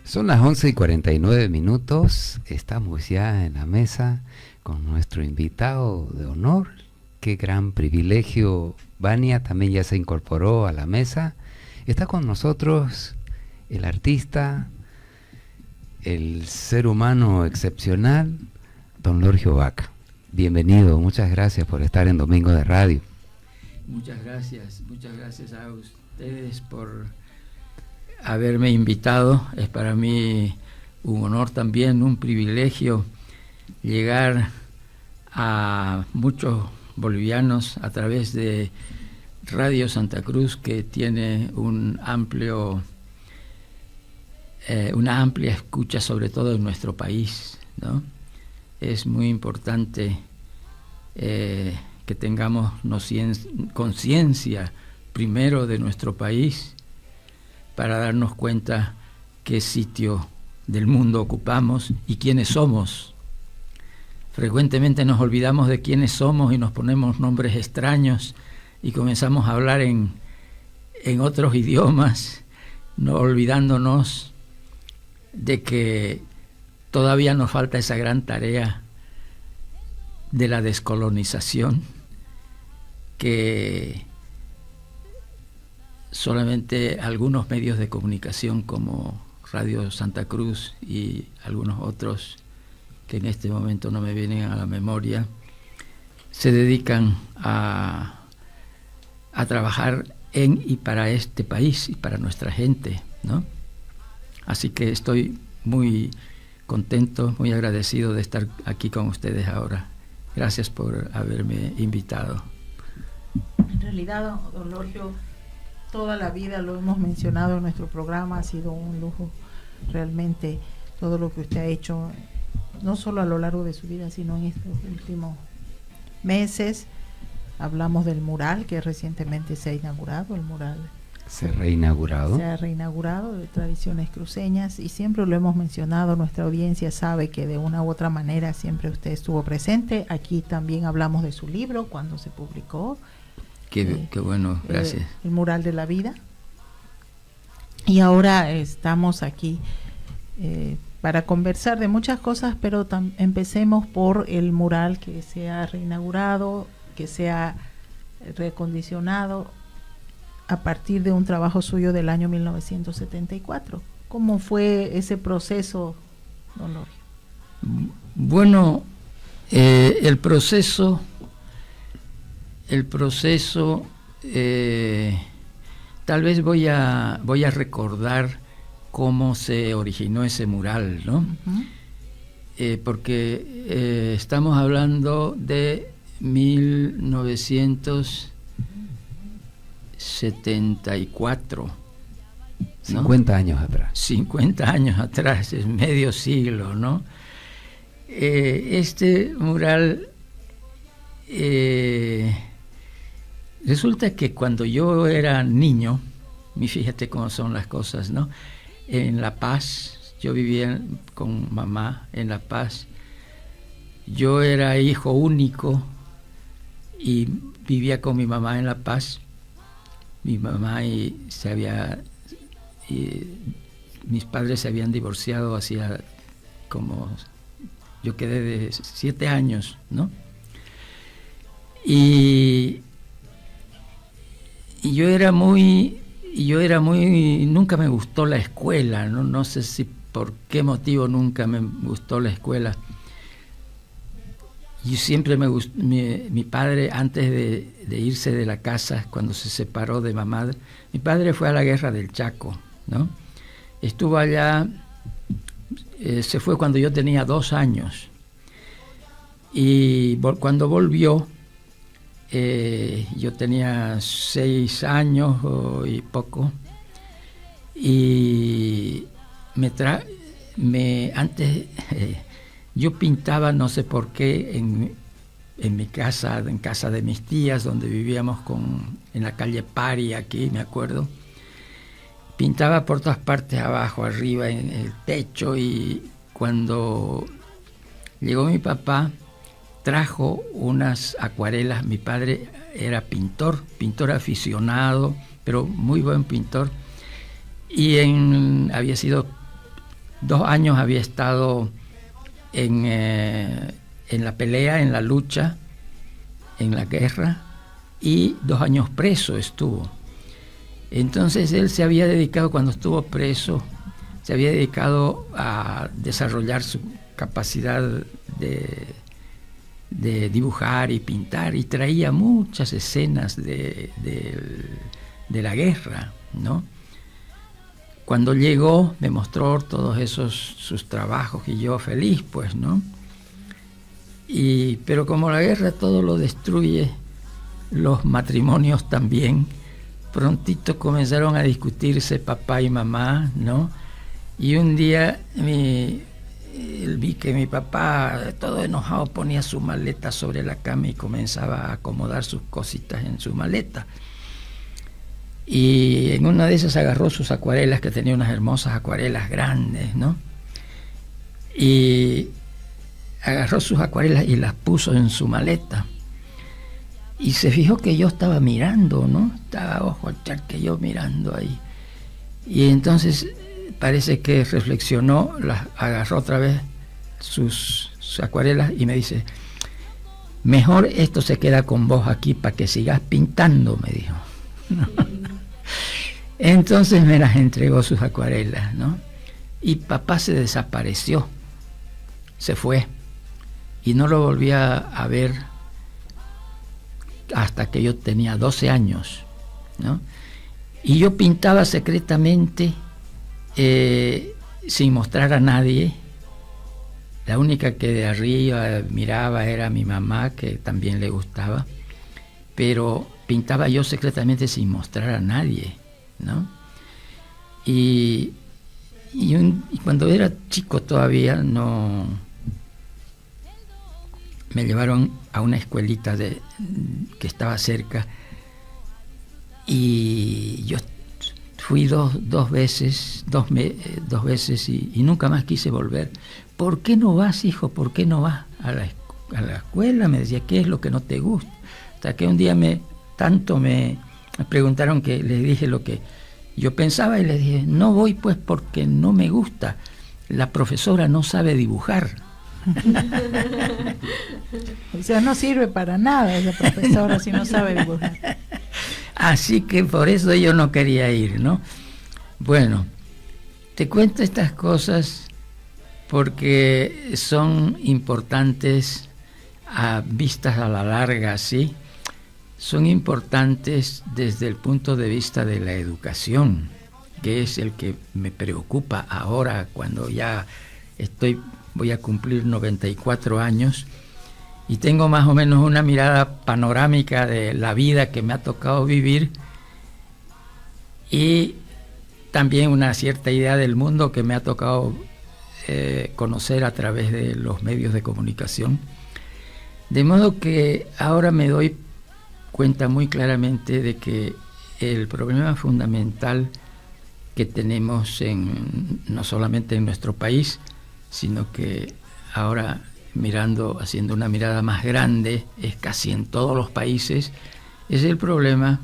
Son las 11:49. Estamos ya en la mesa con nuestro invitado de honor. Qué gran privilegio. Vania también ya se incorporó a la mesa. Está con nosotros el artista, el ser humano excepcional, don Lorgio Vaca. Bienvenido, muchas gracias por estar en Domingo de Radio. Muchas gracias a ustedes por haberme invitado. Es para mí un honor también, un privilegio llegar a muchos bolivianos a través de Radio Santa Cruz, que tiene una amplia escucha, sobre todo en nuestro país, ¿no? Es muy importante que tengamos conciencia primero de nuestro país para darnos cuenta qué sitio del mundo ocupamos y quiénes somos. Frecuentemente nos olvidamos de quiénes somos y nos ponemos nombres extraños y comenzamos a hablar en otros idiomas, no olvidándonos de que todavía nos falta esa gran tarea de la descolonización, que solamente algunos medios de comunicación como Radio Santa Cruz y algunos otros que en este momento no me vienen a la memoria, se dedican a trabajar en y para este país y para nuestra gente, ¿no? Así que estoy muy contento, muy agradecido de estar aquí con ustedes ahora. Gracias por haberme invitado. En realidad, don Lorgio, toda la vida lo hemos mencionado en nuestro programa, ha sido un lujo realmente todo lo que usted ha hecho, no solo a lo largo de su vida, sino en estos últimos meses. Hablamos del mural que recientemente se ha inaugurado, el mural se ha reinaugurado de tradiciones cruceñas, y siempre lo hemos mencionado. Nuestra audiencia sabe que de una u otra manera siempre usted estuvo presente. Aquí también hablamos de su libro cuando se publicó. Qué bueno, gracias. El mural de la vida. Y ahora estamos aquí para conversar de muchas cosas, pero empecemos por el mural que se ha reinaugurado, que se ha recondicionado a partir de un trabajo suyo del año 1974. ¿Cómo fue ese proceso, don Lorgio? Bueno, el proceso tal vez voy a recordar cómo se originó ese mural, ¿no? Uh-huh. Porque estamos hablando de 1974, ¿no? 50 años atrás. 50 años atrás, es medio siglo, ¿no? Este mural, resulta que cuando yo era niño, fíjate cómo son las cosas, ¿no? En La Paz, yo vivía con mamá en La Paz. Yo era hijo único y vivía con mi mamá en La Paz. Mi mamá mis padres se habían divorciado hacía como, yo quedé de 7 años, ¿no? Y yo era muy, nunca me gustó la escuela, no sé si por qué motivo nunca me gustó la escuela. Y siempre me gustó, mi padre, antes de irse de la casa, cuando se separó de mamá, mi padre fue a la guerra del Chaco, ¿no? Estuvo allá, se fue cuando yo tenía 2 años. Y cuando volvió, yo tenía 6 años y poco. Y yo pintaba, no sé por qué, en mi casa, en casa de mis tías, donde vivíamos en la calle Pari, aquí me acuerdo. Pintaba por todas partes, abajo, arriba, en el techo, y cuando llegó mi papá, trajo unas acuarelas. Mi padre era pintor aficionado, pero muy buen pintor, y había sido 2 años había estado en la pelea, en la lucha, en la guerra, y 2 años preso estuvo. Entonces él se había dedicado, cuando estuvo preso, se había dedicado a desarrollar su capacidad de dibujar y pintar, y traía muchas escenas de la guerra, ¿no? Cuando llegó me mostró todos sus trabajos, y yo feliz, pues, ¿no? Pero como la guerra todo lo destruye, los matrimonios también, prontito comenzaron a discutirse papá y mamá, ¿no? Y un día vi que mi papá, todo enojado, ponía su maleta sobre la cama y comenzaba a acomodar sus cositas en su maleta. Y en una de esas agarró sus acuarelas, que tenía unas hermosas acuarelas grandes, ¿no? Y agarró sus acuarelas y las puso en su maleta. Y se fijó que yo estaba mirando, ¿no? Estaba ojo al charque, yo mirando ahí. Y entonces parece que reflexionó, las agarró otra vez sus acuarelas y me dice: mejor esto se queda con vos aquí para que sigas pintando, me dijo. Entonces me las entregó, sus acuarelas, ¿no? Y papá se desapareció, se fue, y no lo volví a ver hasta que yo tenía 12 años, ¿no? Y yo pintaba secretamente, sin mostrar a nadie. La única que de arriba miraba era mi mamá, que también le gustaba, pero pintaba yo secretamente sin mostrar a nadie, ¿no? Y cuando era chico todavía, no me llevaron a una escuelita que estaba cerca, y yo fui dos veces y nunca más quise volver. ¿Por qué no vas, hijo? ¿Por qué no vas a la escuela? Me decía, ¿qué es lo que no te gusta? Hasta que un día me preguntaron, que les dije lo que yo pensaba, y les dije, no voy pues porque no me gusta. La profesora no sabe dibujar. O sea, no sirve para nada esa profesora si no sabe dibujar. Así que por eso yo no quería ir, ¿no? Bueno, te cuento estas cosas porque son importantes vistas a la larga, ¿sí? Son importantes desde el punto de vista de la educación, que es el que me preocupa ahora, cuando ya voy a cumplir 94 años y tengo más o menos una mirada panorámica de la vida que me ha tocado vivir, y también una cierta idea del mundo que me ha tocado conocer a través de los medios de comunicación. De modo que ahora me doy cuenta muy claramente de que el problema fundamental que tenemos no solamente en nuestro país, sino que ahora haciendo una mirada más grande, es casi en todos los países, es el problema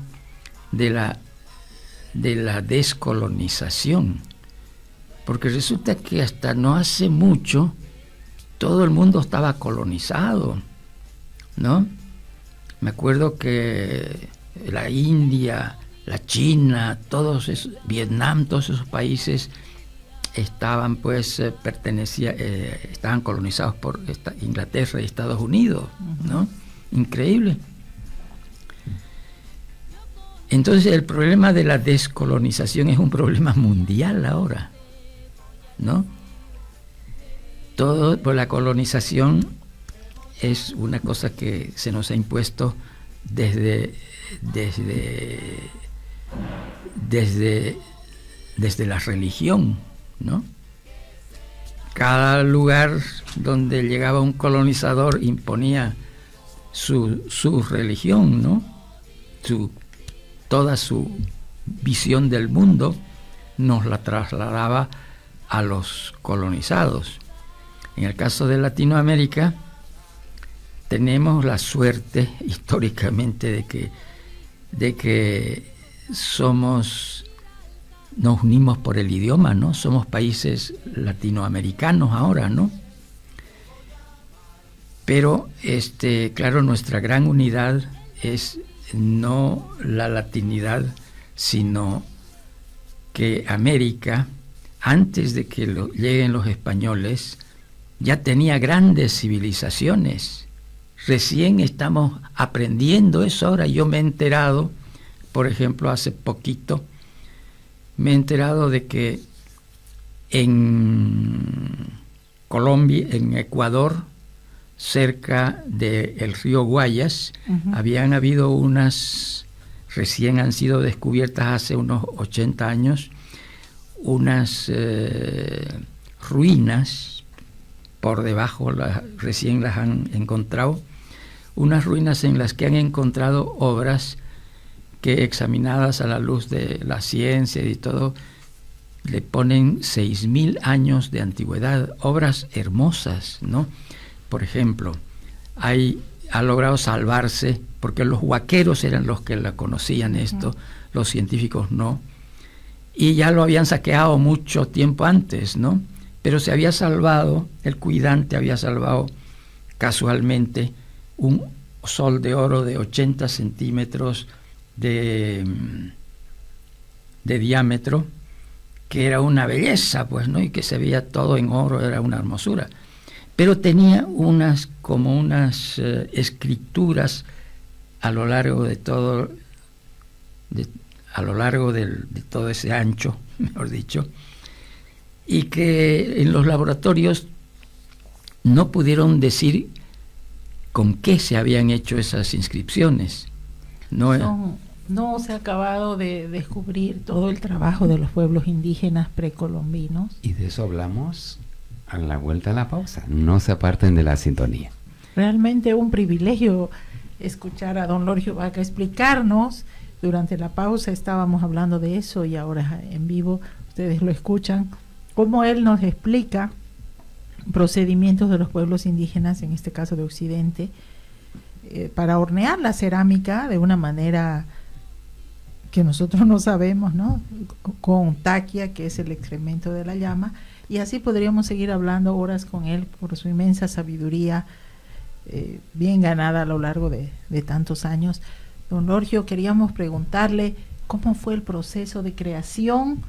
de la descolonización. Porque resulta que hasta no hace mucho todo el mundo estaba colonizado, ¿no? Me acuerdo que la India, la China, Vietnam, todos esos países estaban estaban colonizados por Inglaterra y Estados Unidos, ¿no? Increíble. Entonces el problema de la descolonización es un problema mundial ahora, ¿no? Todo por la colonización es una cosa que se nos ha impuesto desde la religión, ¿no? Cada lugar donde llegaba un colonizador imponía su religión, ¿no? Toda su visión del mundo nos la trasladaba a los colonizados. En el caso de Latinoamérica, tenemos la suerte históricamente de que somos nos unimos por el idioma, ¿no? Somos países latinoamericanos ahora, ¿no? Pero, claro, nuestra gran unidad es no la latinidad, sino que América, antes de que lleguen los españoles, ya tenía grandes civilizaciones. Recién estamos aprendiendo eso ahora. Yo me he enterado, por ejemplo, hace poquito, me he enterado de que en Colombia, en Ecuador, cerca del río Guayas, habían habido recién han sido descubiertas hace unos 80 años, unas ruinas por debajo, recién las han encontrado, unas ruinas en las que han encontrado obras que, examinadas a la luz de la ciencia y todo, le ponen 6.000 años de antigüedad, obras hermosas, ¿no? Por ejemplo, ha logrado salvarse, porque los huaqueros eran los que la conocían esto, los científicos no, y ya lo habían saqueado mucho tiempo antes, ¿no? Pero se había salvado, el cuidante había salvado casualmente un sol de oro de 80 centímetros de diámetro, que era una belleza, pues, ¿no? Y que se veía todo en oro, era una hermosura. Pero tenía unas escrituras a lo largo de todo, de todo ese ancho, mejor dicho, y que en los laboratorios no pudieron decir con qué se habían hecho esas inscripciones. No se ha acabado de descubrir todo el trabajo de los pueblos indígenas precolombinos. Y de eso hablamos a la vuelta a la pausa. No se aparten de la sintonía. Realmente un privilegio escuchar a don Lorgio Vaca explicarnos. Durante la pausa estábamos hablando de eso y ahora en vivo ustedes lo escuchan, cómo él nos explica procedimientos de los pueblos indígenas, en este caso de Occidente, para hornear la cerámica de una manera que nosotros no sabemos, ¿no? Con taquia, que es el excremento de la llama, y así podríamos seguir hablando horas con él por su inmensa sabiduría, bien ganada a lo largo de tantos años. Don Lorgio, queríamos preguntarle cómo fue el proceso de creación,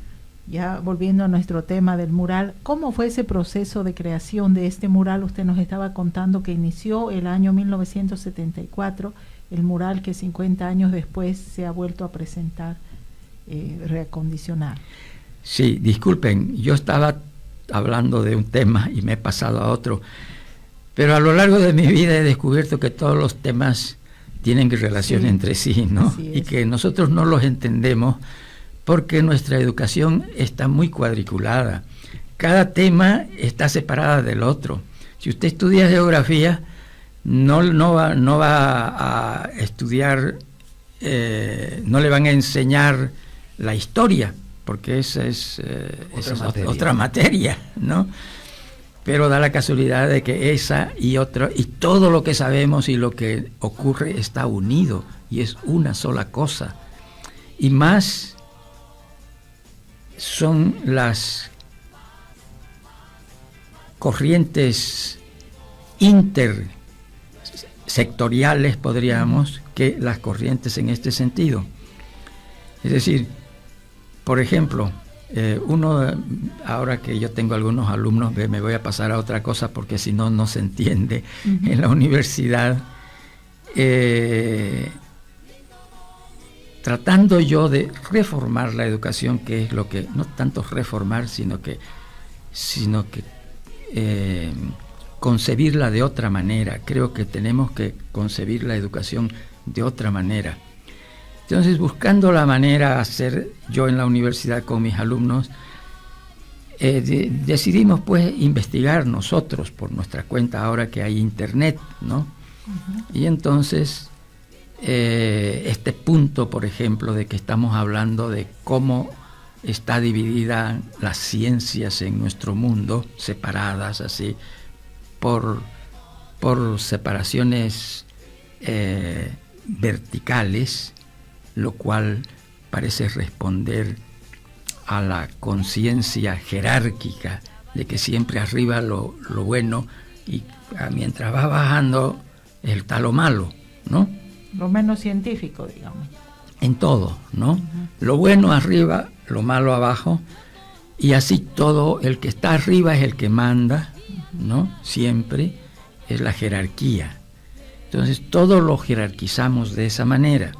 ya volviendo a nuestro tema del mural, ¿cómo fue ese proceso de creación de este mural? Usted nos estaba contando que inició el año 1974, el mural que 50 años después se ha vuelto a presentar, reacondicionar. Sí, disculpen, yo estaba hablando de un tema y me he pasado a otro, pero a lo largo de mi vida he descubierto que todos los temas tienen relación entre sí, ¿no? Y que nosotros no los entendemos porque nuestra educación está muy cuadriculada. Cada tema está separada del otro. Si usted estudia geografía, no va a estudiar, no le van a enseñar la historia, porque esa es otra materia, ¿no? Pero da la casualidad de que esa y otra, y todo lo que sabemos y lo que ocurre está unido, y es una sola cosa. Y más son las corrientes intersectoriales, podríamos, que las corrientes en este sentido. Es decir, por ejemplo, ahora que yo tengo algunos alumnos, me voy a pasar a otra cosa porque si no, no se entiende. En la universidad, tratando yo de reformar la educación, que es lo que, no tanto reformar, sino que concebirla de otra manera. Creo que tenemos que concebir la educación de otra manera. Entonces, buscando la manera de hacer yo en la universidad con mis alumnos, decidimos pues investigar nosotros por nuestra cuenta, ahora que hay internet, ¿no? Y entonces este punto, por ejemplo, de que estamos hablando de cómo está dividida las ciencias en nuestro mundo, separadas así por separaciones verticales, lo cual parece responder a la conciencia jerárquica de que siempre arriba lo bueno y mientras va bajando está lo malo, ¿no? Lo menos científico, digamos. En todo, ¿no? Lo bueno arriba, lo malo abajo, y así todo, el que está arriba es el que manda, ¿no? Siempre es la jerarquía. Entonces todo lo jerarquizamos de esa manera,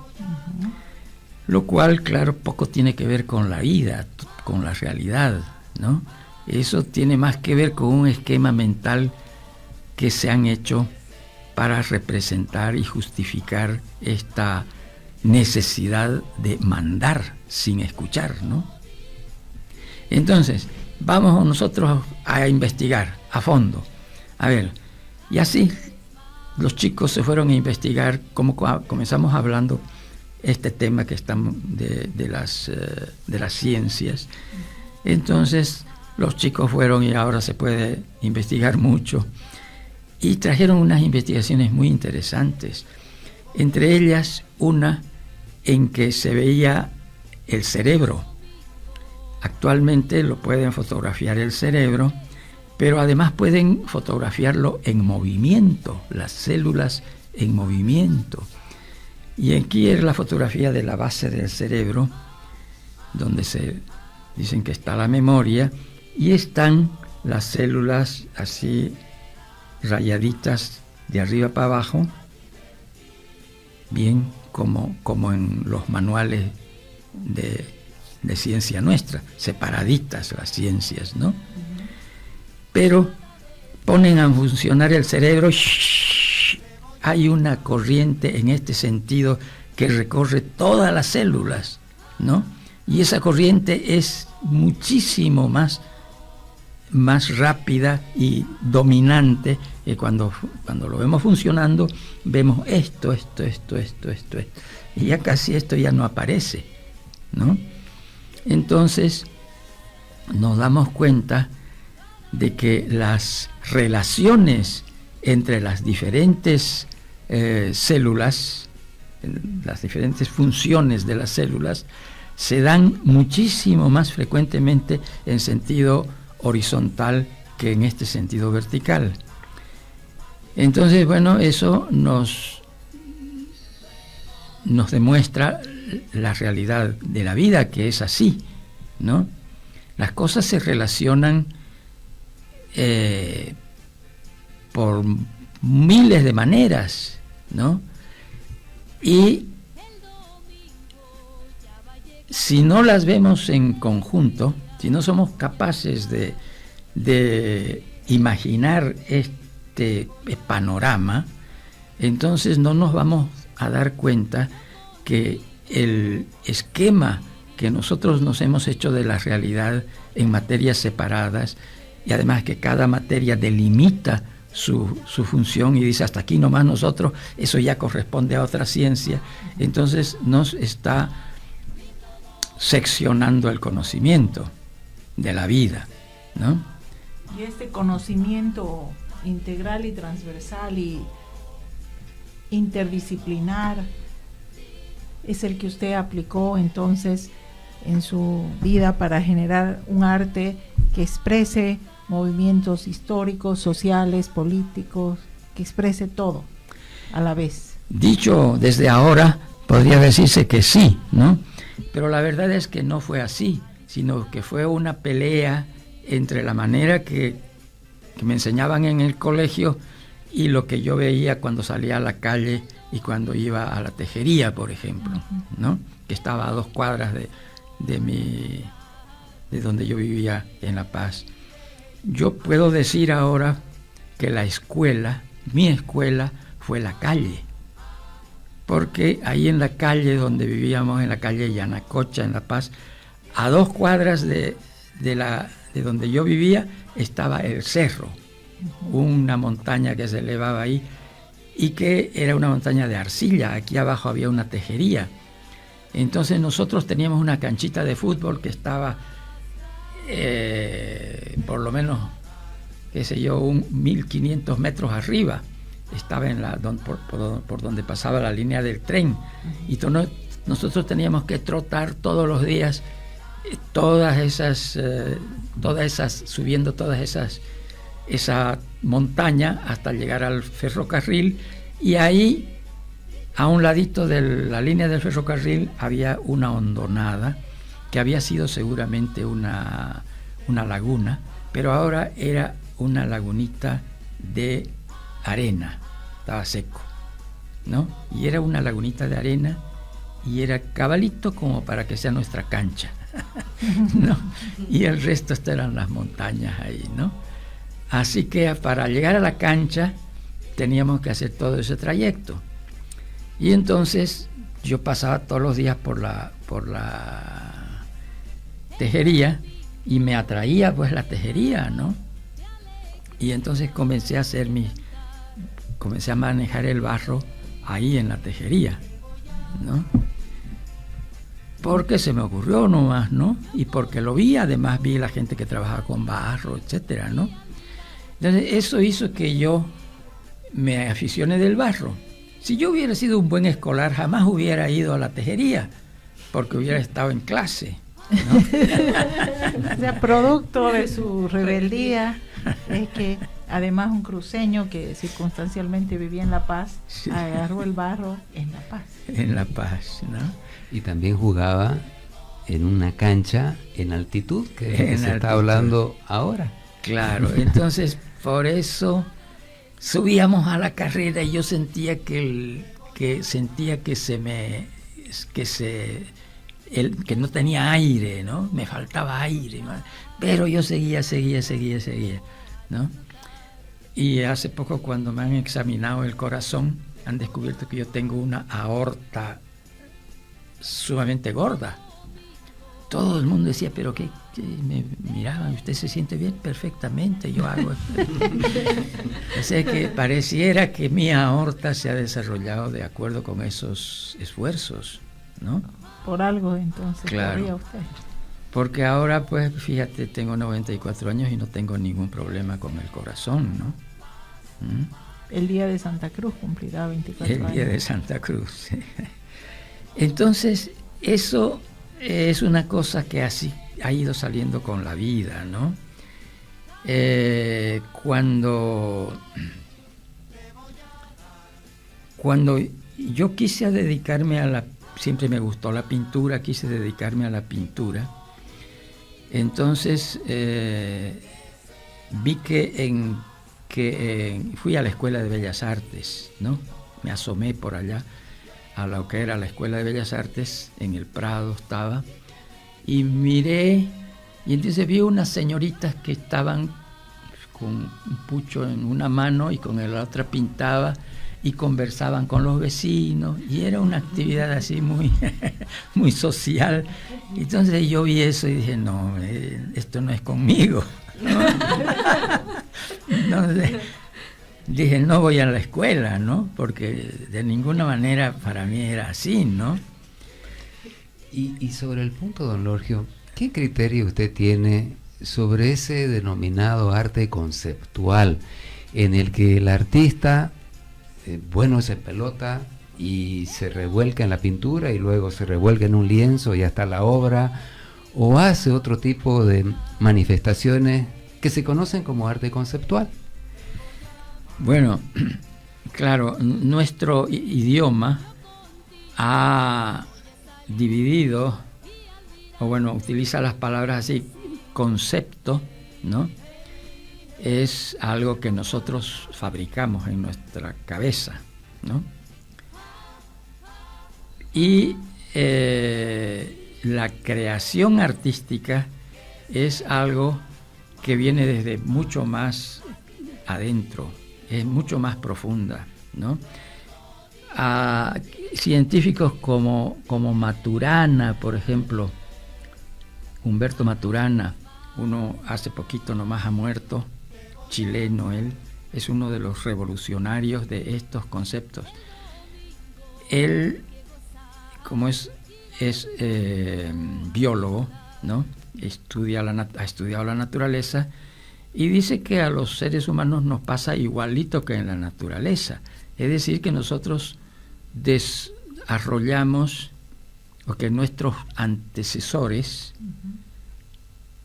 lo cual, claro, poco tiene que ver con la vida, con la realidad, ¿no? Eso tiene más que ver con un esquema mental que se han hecho para representar y justificar esta necesidad de mandar sin escuchar, ¿no? Entonces, vamos nosotros a investigar a fondo. A ver, y así los chicos se fueron a investigar, como comenzamos hablando este tema que estamos de las ciencias. Entonces, los chicos fueron, y ahora se puede investigar mucho, y trajeron unas investigaciones muy interesantes, entre ellas una en que se veía el cerebro. Actualmente lo pueden fotografiar el cerebro, pero además pueden fotografiarlo en movimiento, las células en movimiento. Y aquí es la fotografía de la base del cerebro, donde se dicen que está la memoria, y están las células así rayaditas de arriba para abajo, bien como en los manuales de ciencia nuestra, separaditas las ciencias, ¿no? Pero ponen a funcionar el cerebro, hay una corriente en este sentido que recorre todas las células, ¿no? Y esa corriente es muchísimo más rápida y dominante, que cuando lo vemos funcionando, vemos esto, y ya casi esto ya no aparece, ¿no? Entonces nos damos cuenta de que las relaciones entre las diferentes células, las diferentes funciones de las células, se dan muchísimo más frecuentemente en sentido horizontal que en este sentido vertical. Entonces, bueno, eso nos demuestra la realidad de la vida, que es así, ¿no? Las cosas se relacionan por miles de maneras, ¿no? Y si no las vemos en conjunto, si no somos capaces de imaginar este panorama, entonces no nos vamos a dar cuenta que el esquema que nosotros nos hemos hecho de la realidad en materias separadas, y además que cada materia delimita su función y dice hasta aquí nomás nosotros, eso ya corresponde a otra ciencia, entonces nos está seccionando el conocimiento de la vida, ¿no? Y este conocimiento integral y transversal y interdisciplinar es el que usted aplicó entonces en su vida para generar un arte que exprese movimientos históricos, sociales, políticos, que exprese todo a la vez. Dicho desde ahora, podría decirse que sí, ¿no? Pero la verdad es que no fue así, sino que fue una pelea entre la manera que me enseñaban en el colegio y lo que yo veía cuando salía a la calle y cuando iba a la tejería, por ejemplo, ¿no? Que estaba a 2 cuadras de donde yo vivía en La Paz. Yo puedo decir ahora que mi escuela fue la calle, porque ahí en la calle donde vivíamos, en la calle Yanacocha, en La Paz, a 2 cuadras de donde yo vivía estaba el cerro, una montaña que se elevaba ahí y que era una montaña de arcilla. Aquí abajo había una tejería. Entonces nosotros teníamos una canchita de fútbol que estaba por lo menos, qué sé yo, 1500 metros arriba. Estaba por donde pasaba la línea del tren. Y nosotros teníamos que trotar todos los días subiendo esa montaña hasta llegar al ferrocarril, y ahí, a un ladito de la línea del ferrocarril, había una hondonada que había sido seguramente una laguna, pero ahora era una lagunita de arena, estaba seco, ¿no? Y era una lagunita de arena y era cabalito como para que sea nuestra cancha, ¿no? Y el resto eran las montañas ahí, ¿no? Así que para llegar a la cancha teníamos que hacer todo ese trayecto. Y entonces yo pasaba todos los días por la tejería y me atraía pues la tejería, ¿no? Y entonces comencé a manejar el barro ahí en la tejería, ¿no? Porque se me ocurrió nomás, ¿no? Y porque lo vi, además vi la gente que trabajaba con barro, etcétera, ¿no? Entonces eso hizo que yo me aficioné del barro. Si yo hubiera sido un buen escolar, jamás hubiera ido a la tejería, porque hubiera estado en clase, ¿no? O sea, producto de su rebeldía es que además un cruceño que circunstancialmente vivía en La Paz, sí, agarró el barro en La Paz. En La Paz, ¿no? Y también jugaba en una cancha en altitud, que se está hablando ahora. Claro, entonces por eso subíamos a la carrera y yo sentía que no tenía aire, ¿no? Me faltaba aire, pero yo seguía, ¿no? Y hace poco, cuando me han examinado el corazón, han descubierto que yo tengo una aorta sumamente gorda. Todo el mundo decía, pero ¿qué? Me miraban, ¿usted se siente bien? Perfectamente, yo hago esto. O sea que pareciera que mi aorta se ha desarrollado de acuerdo con esos esfuerzos, ¿no? Por algo entonces, claro, sabía usted. Porque ahora, pues, fíjate, tengo 94 años y no tengo ningún problema con el corazón, ¿no? ¿Mm? El día de Santa Cruz cumplirá 24 años. El día de Santa Cruz, sí. Entonces, eso es una cosa que así ha ido saliendo con la vida, ¿no? Cuando yo quise dedicarme siempre me gustó la pintura, quise dedicarme a la pintura. Entonces vi que fui a la Escuela de Bellas Artes, ¿no? Me asomé por allá a lo que era la Escuela de Bellas Artes, en el Prado estaba, y miré, y entonces vi unas señoritas que estaban con un pucho en una mano y con la otra pintaba, y conversaban con los vecinos, y era una actividad así muy, muy social. Entonces yo vi eso y dije, no, esto no es conmigo, ¿no? Entonces dije, no voy a la escuela, ¿no? Porque de ninguna manera para mí era así, ¿no? Y sobre el punto, don Lorgio, ¿qué criterio usted tiene sobre ese denominado arte conceptual, en el que el artista, bueno, se pelota y se revuelca en la pintura y luego se revuelca en un lienzo y ya está la obra, o hace otro tipo de manifestaciones que se conocen como arte conceptual? Bueno, claro, nuestro idioma ha dividido, o bueno, utiliza las palabras así, concepto, ¿no? Es algo que nosotros fabricamos en nuestra cabeza, ¿no? Y la creación artística es algo que viene desde mucho más adentro, es mucho más profunda, ¿no? A científicos como Maturana, por ejemplo, Humberto Maturana, uno hace poquito nomás ha muerto, chileno él, es uno de los revolucionarios de estos conceptos. Él, como es biólogo, ¿no? Ha estudiado la naturaleza y dice que a los seres humanos nos pasa igualito que en la naturaleza. Es decir, que nosotros desarrollamos o que nuestros antecesores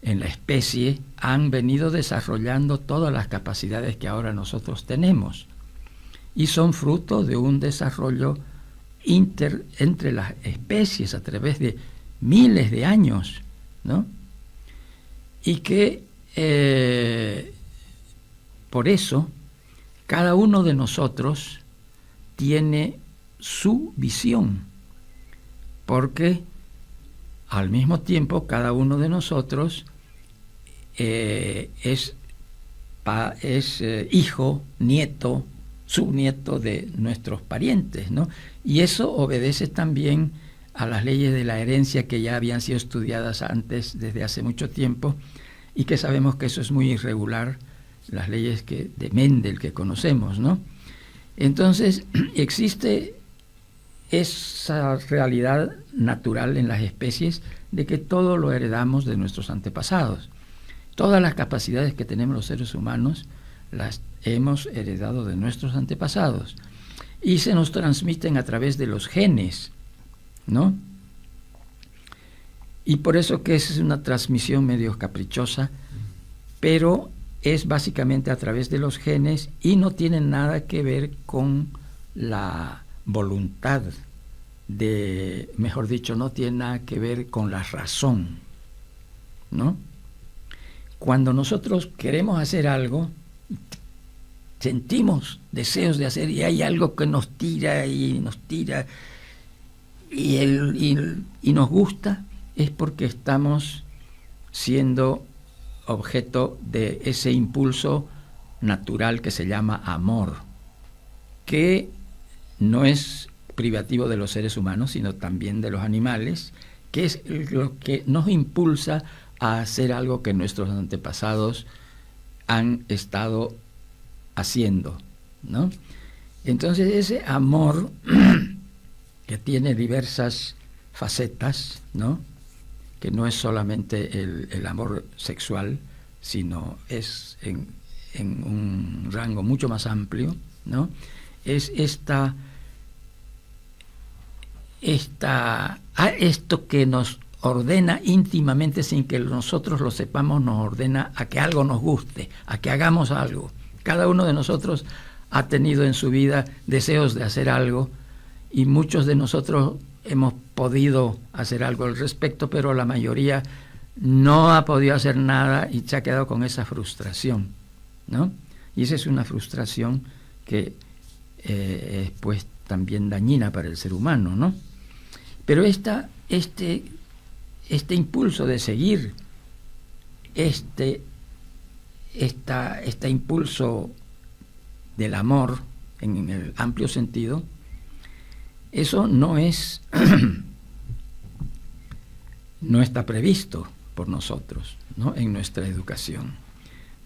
en la especie han venido desarrollando todas las capacidades que ahora nosotros tenemos, y son fruto de un desarrollo entre las especies a través de miles de años, ¿no? Y que por eso cada uno de nosotros tiene su visión, porque al mismo tiempo cada uno de nosotros es hijo, nieto, subnieto de nuestros parientes, ¿no? Y eso obedece también a las leyes de la herencia que ya habían sido estudiadas antes, desde hace mucho tiempo, y que sabemos que eso es muy irregular, las leyes de Mendel que conocemos, ¿no? Entonces, existe esa realidad natural en las especies de que todo lo heredamos de nuestros antepasados. Todas las capacidades que tenemos los seres humanos las hemos heredado de nuestros antepasados y se nos transmiten a través de los genes, ¿no? Y por eso que es una transmisión medio caprichosa, pero es básicamente a través de los genes y no tiene nada que ver con la voluntad mejor dicho, no tiene nada que ver con la razón, ¿no? Cuando nosotros queremos hacer algo, sentimos deseos de hacer y hay algo que nos tira y nos gusta, es porque estamos siendo objeto de ese impulso natural que se llama amor, que no es privativo de los seres humanos, sino también de los animales, que es lo que nos impulsa a hacer algo que nuestros antepasados han estado haciendo, ¿no? Entonces ese amor que tiene diversas facetas, ¿no? Que no es solamente el amor sexual, sino es en un rango mucho más amplio, ¿no? Es esto que nos ordena íntimamente sin que nosotros lo sepamos, nos ordena a que algo nos guste, a que hagamos algo. Cada uno de nosotros ha tenido en su vida deseos de hacer algo y muchos de nosotros hemos podido hacer algo al respecto, pero la mayoría no ha podido hacer nada y se ha quedado con esa frustración, ¿no? Y esa es una frustración que es pues también dañina para el ser humano, ¿no? Pero este impulso de seguir, este impulso del amor en el amplio sentido, eso no está previsto por nosotros, ¿no? En nuestra educación.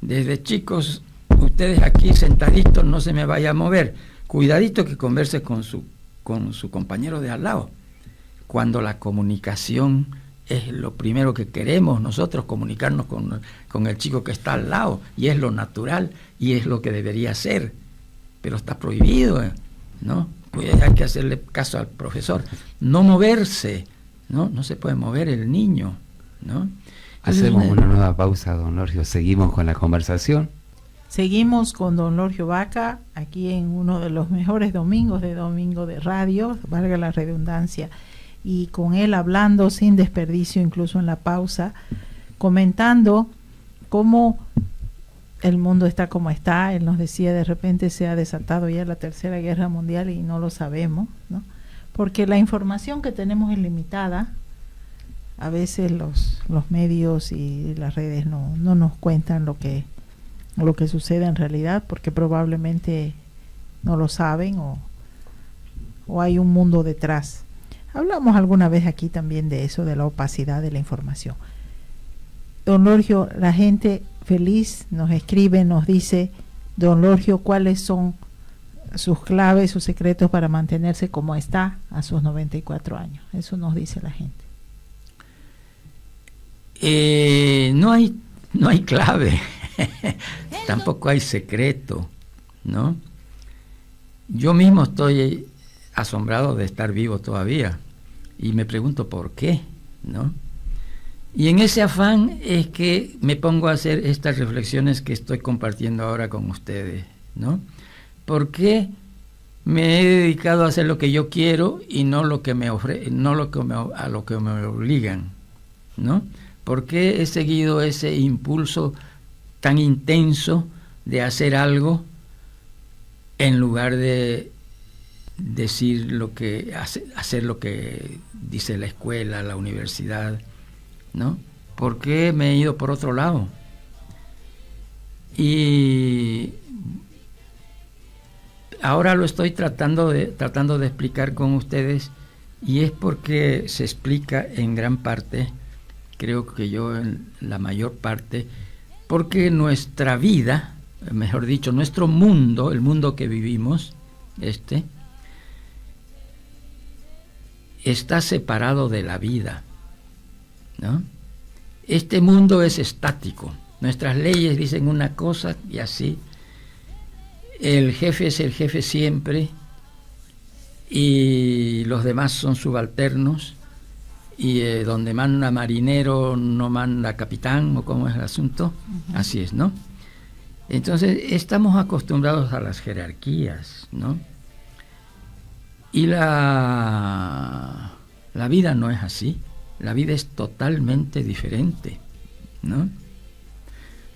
Desde chicos, ustedes aquí sentaditos, no se me vaya a mover, cuidadito que converse con su compañero de al lado. Cuando la comunicación es lo primero que queremos nosotros, comunicarnos con el chico que está al lado, y es lo natural y es lo que debería ser, pero está prohibido, ¿no? Pues hay que hacerle caso al profesor, no moverse, no se puede mover el niño, ¿no? Hacemos una nueva pausa, don Lorgio, seguimos con la conversación. Seguimos con don Lorgio Vaca, aquí en uno de los mejores domingos de radio, valga la redundancia, y con él hablando sin desperdicio, incluso en la pausa, comentando cómo el mundo está como está. Él nos decía, de repente se ha desatado ya la Tercera Guerra Mundial y no lo sabemos, ¿no? Porque la información que tenemos es limitada. A veces los medios y las redes no nos cuentan lo que sucede en realidad, porque probablemente no lo saben o hay un mundo detrás. Hablamos alguna vez aquí también de eso, de la opacidad de la información. Don Lorgio, la gente feliz nos escribe, nos dice, don Lorgio, ¿cuáles son sus claves, sus secretos para mantenerse como está a sus 94 años? Eso nos dice la gente. No hay clave, tampoco hay secreto, ¿no? Yo mismo estoy asombrado de estar vivo todavía Y me pregunto por qué, ¿no? Y en ese afán es que me pongo a hacer estas reflexiones que estoy compartiendo ahora con ustedes, ¿no? ¿Por qué me he dedicado a hacer lo que yo quiero y no lo que a lo que me obligan, ¿no? ¿Por qué he seguido ese impulso tan intenso de hacer algo en lugar de decir hacer lo que dice la escuela, la universidad, ¿no? ¿Por qué me he ido por otro lado? Y ahora lo estoy tratando de explicar con ustedes, y es porque se explica en gran parte, creo que yo en la mayor parte, porque nuestra vida, mejor dicho, nuestro mundo, el mundo que vivimos, está separado de la vida, ¿no? Este mundo es estático. Nuestras leyes dicen una cosa y así. El jefe es el jefe siempre y los demás son subalternos, y donde manda marinero no manda capitán, o cómo es el asunto. Uh-huh. Así es, ¿no? Entonces estamos acostumbrados a las jerarquías, ¿no? Y la vida no es así. La vida es totalmente diferente, ¿no?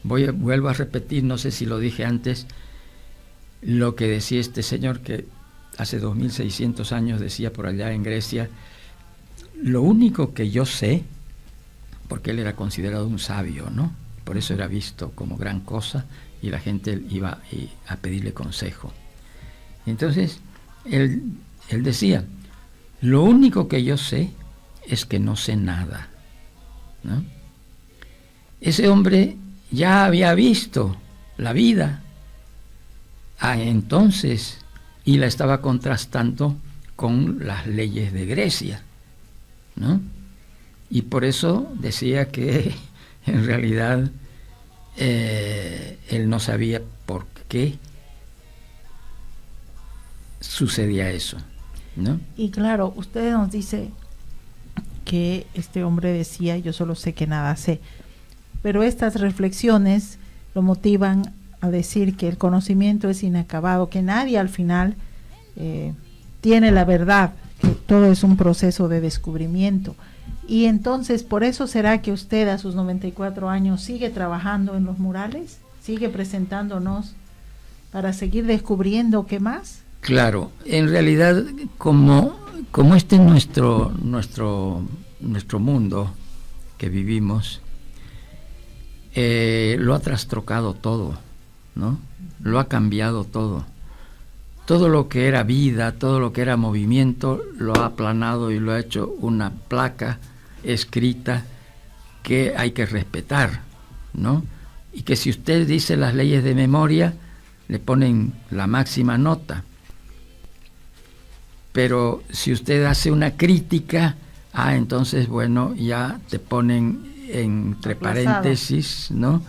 Vuelvo a repetir, no sé si lo dije antes, lo que decía este señor que hace 2600 años decía por allá en Grecia: lo único que yo sé, porque él era considerado un sabio, ¿no? Por eso era visto como gran cosa y la gente iba a pedirle consejo. Entonces, él decía: lo único que yo sé es que no sé nada, ¿no? Ese hombre ya había visto la vida entonces, y la estaba contrastando con las leyes de Grecia, ¿no? Y por eso decía que en realidad él no sabía por qué sucedía eso, ¿no? Y claro, usted nos dice que este hombre decía: yo solo sé que nada sé, pero estas reflexiones lo motivan a decir que el conocimiento es inacabado, que nadie al final tiene la verdad, que todo es un proceso de descubrimiento. Y entonces, ¿por eso será que usted a sus 94 años sigue trabajando en los murales? ¿Sigue presentándonos para seguir descubriendo qué más? Claro, en realidad, como este es nuestro mundo que vivimos, lo ha trastrocado todo, ¿no? Lo ha cambiado todo. Todo lo que era vida, todo lo que era movimiento, lo ha aplanado y lo ha hecho una placa escrita que hay que respetar, ¿no? Y que si usted dice las leyes de memoria, le ponen la máxima nota. Pero si usted hace una crítica, entonces, bueno, ya te ponen entre paréntesis, ¿no?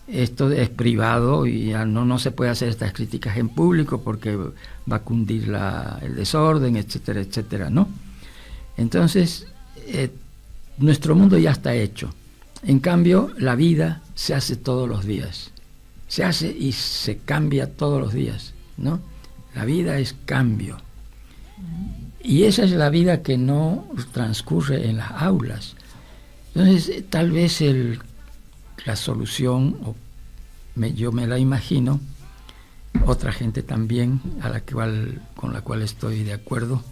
Esto es privado y ya no se puede hacer estas críticas en público porque va a cundir el desorden, etcétera, etcétera, ¿no? Entonces, nuestro mundo ya está hecho. En cambio, la vida se hace todos los días. Se hace y se cambia todos los días, ¿no? La vida es cambio. Y esa es la vida que no transcurre en las aulas. Entonces, tal vez la solución, yo me la imagino, otra gente también, con la cual estoy de acuerdo,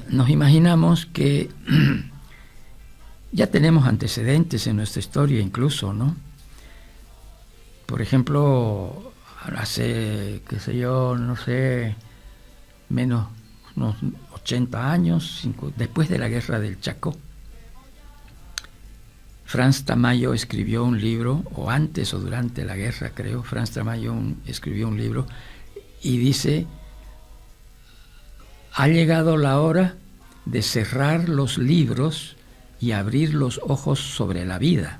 nos imaginamos que ya tenemos antecedentes en nuestra historia incluso, ¿no? Por ejemplo, hace, menos unos 80 años, después de la guerra del Chaco, Franz Tamayo escribió un libro, o antes o durante la guerra, creo, Franz Tamayo escribió un libro y dice: ha llegado la hora de cerrar los libros y abrir los ojos sobre la vida.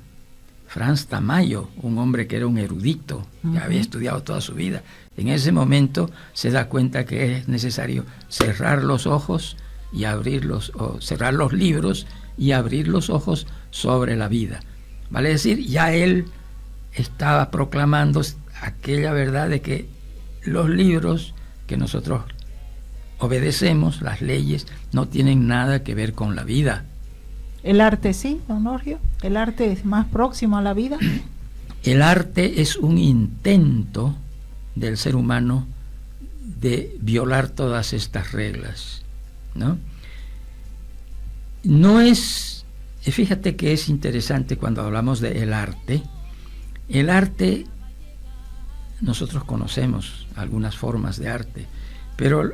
Franz Tamayo, un hombre que era un erudito, que había estudiado toda su vida, en ese momento se da cuenta que es necesario cerrar los ojos y abrirlos, o cerrar los libros y abrir los ojos sobre la vida. Vale decir, ya él estaba proclamando aquella verdad de que los libros que nosotros obedecemos, las leyes, no tienen nada que ver con la vida. El arte sí, don Orgio, el arte es más próximo a la vida. El arte es un intento del ser humano de violar todas estas reglas, ¿no? No es, fíjate que es interesante cuando hablamos de el arte, nosotros conocemos algunas formas de arte, pero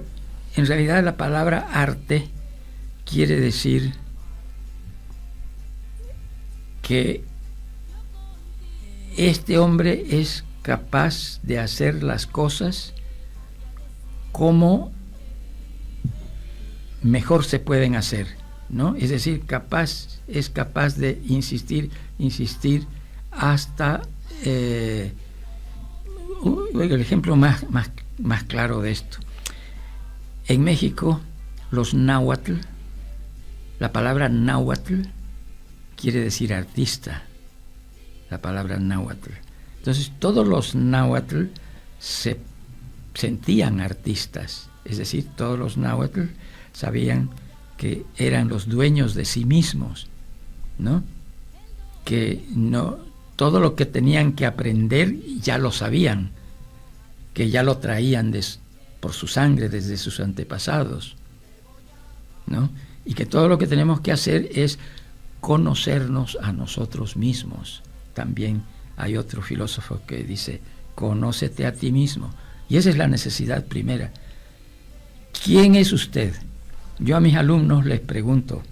en realidad la palabra arte quiere decir que este hombre es capaz de hacer las cosas como mejor se pueden hacer, ¿no? Es decir, es capaz de insistir hasta el ejemplo más claro de esto. En México, los náhuatl, la palabra náhuatl quiere decir artista, la palabra náhuatl. Entonces, todos los náhuatl se sentían artistas, es decir, todos los náhuatl sabían que eran los dueños de sí mismos, ¿no? Que no, todo lo que tenían que aprender ya lo sabían, que ya lo traían por su sangre desde sus antepasados, ¿no? Y que todo lo que tenemos que hacer es conocernos a nosotros mismos. También hay otro filósofo que dice, conócete a ti mismo. Y esa es la necesidad primera. ¿Quién es usted? Yo a mis alumnos les pregunto,